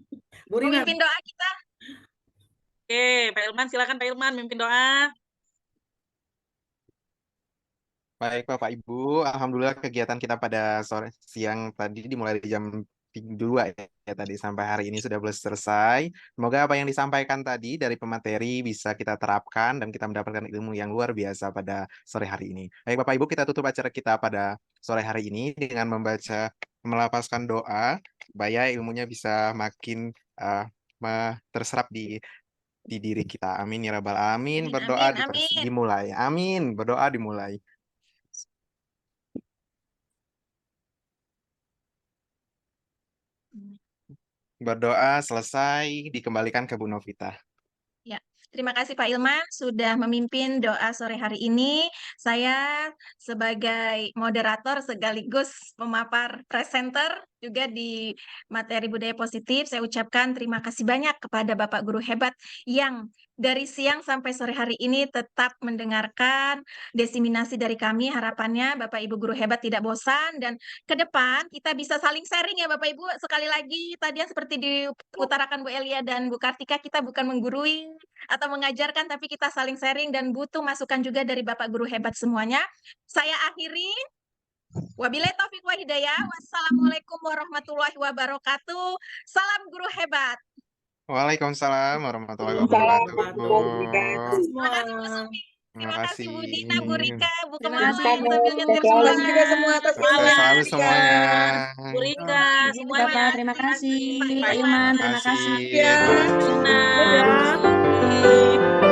Bu Rina. Memimpin doa kita. Oke, Pak Ilman, silakan Pak Ilman memimpin doa. Baik Bapak Ibu, alhamdulillah kegiatan kita pada siang tadi dimulai dari jam 2 ya tadi sampai hari ini sudah selesai. Semoga apa yang disampaikan tadi dari pemateri bisa kita terapkan dan kita mendapatkan ilmu yang luar biasa pada sore hari ini. Baik Bapak Ibu, kita tutup acara kita pada sore hari ini dengan melafazkan doa supaya ilmunya bisa makin terserap di diri kita. Amin ya rabbal alamin. Berdoa dimulai. Amin. Berdoa dimulai. Berdoa selesai, dikembalikan ke Bu Novita. Ya, terima kasih Pak Ilman sudah memimpin doa sore hari ini. Saya sebagai moderator sekaligus pemapar presenter juga di materi budaya positif, saya ucapkan terima kasih banyak kepada Bapak Guru hebat yang dari siang sampai sore hari ini tetap mendengarkan diseminasi dari kami. Harapannya Bapak Ibu guru hebat tidak bosan dan ke depan kita bisa saling sharing ya Bapak Ibu. Sekali lagi tadi yang seperti diutarakan Bu Elia dan Bu Kartika, kita bukan menggurui atau mengajarkan, tapi kita saling sharing dan butuh masukan juga dari Bapak guru hebat semuanya. Saya akhiri. Wabillahi taufiq wa hidayah. Wassalamualaikum warahmatullahi wabarakatuh. Salam guru hebat. Waalaikumsalam warahmatullahi wabarakatuh. Terima kasih Bu Sumi. Terima kasih Bu Dina, Bu Rika, Bu Kumala kasih. yang sambil nyetir Terima semuanya. kasih juga semua atas Selalu semuanya. Bu Rika, semuanya. Bapak, terima kasih. Pak Ilman, terima kasih. Ya. Terima kasih.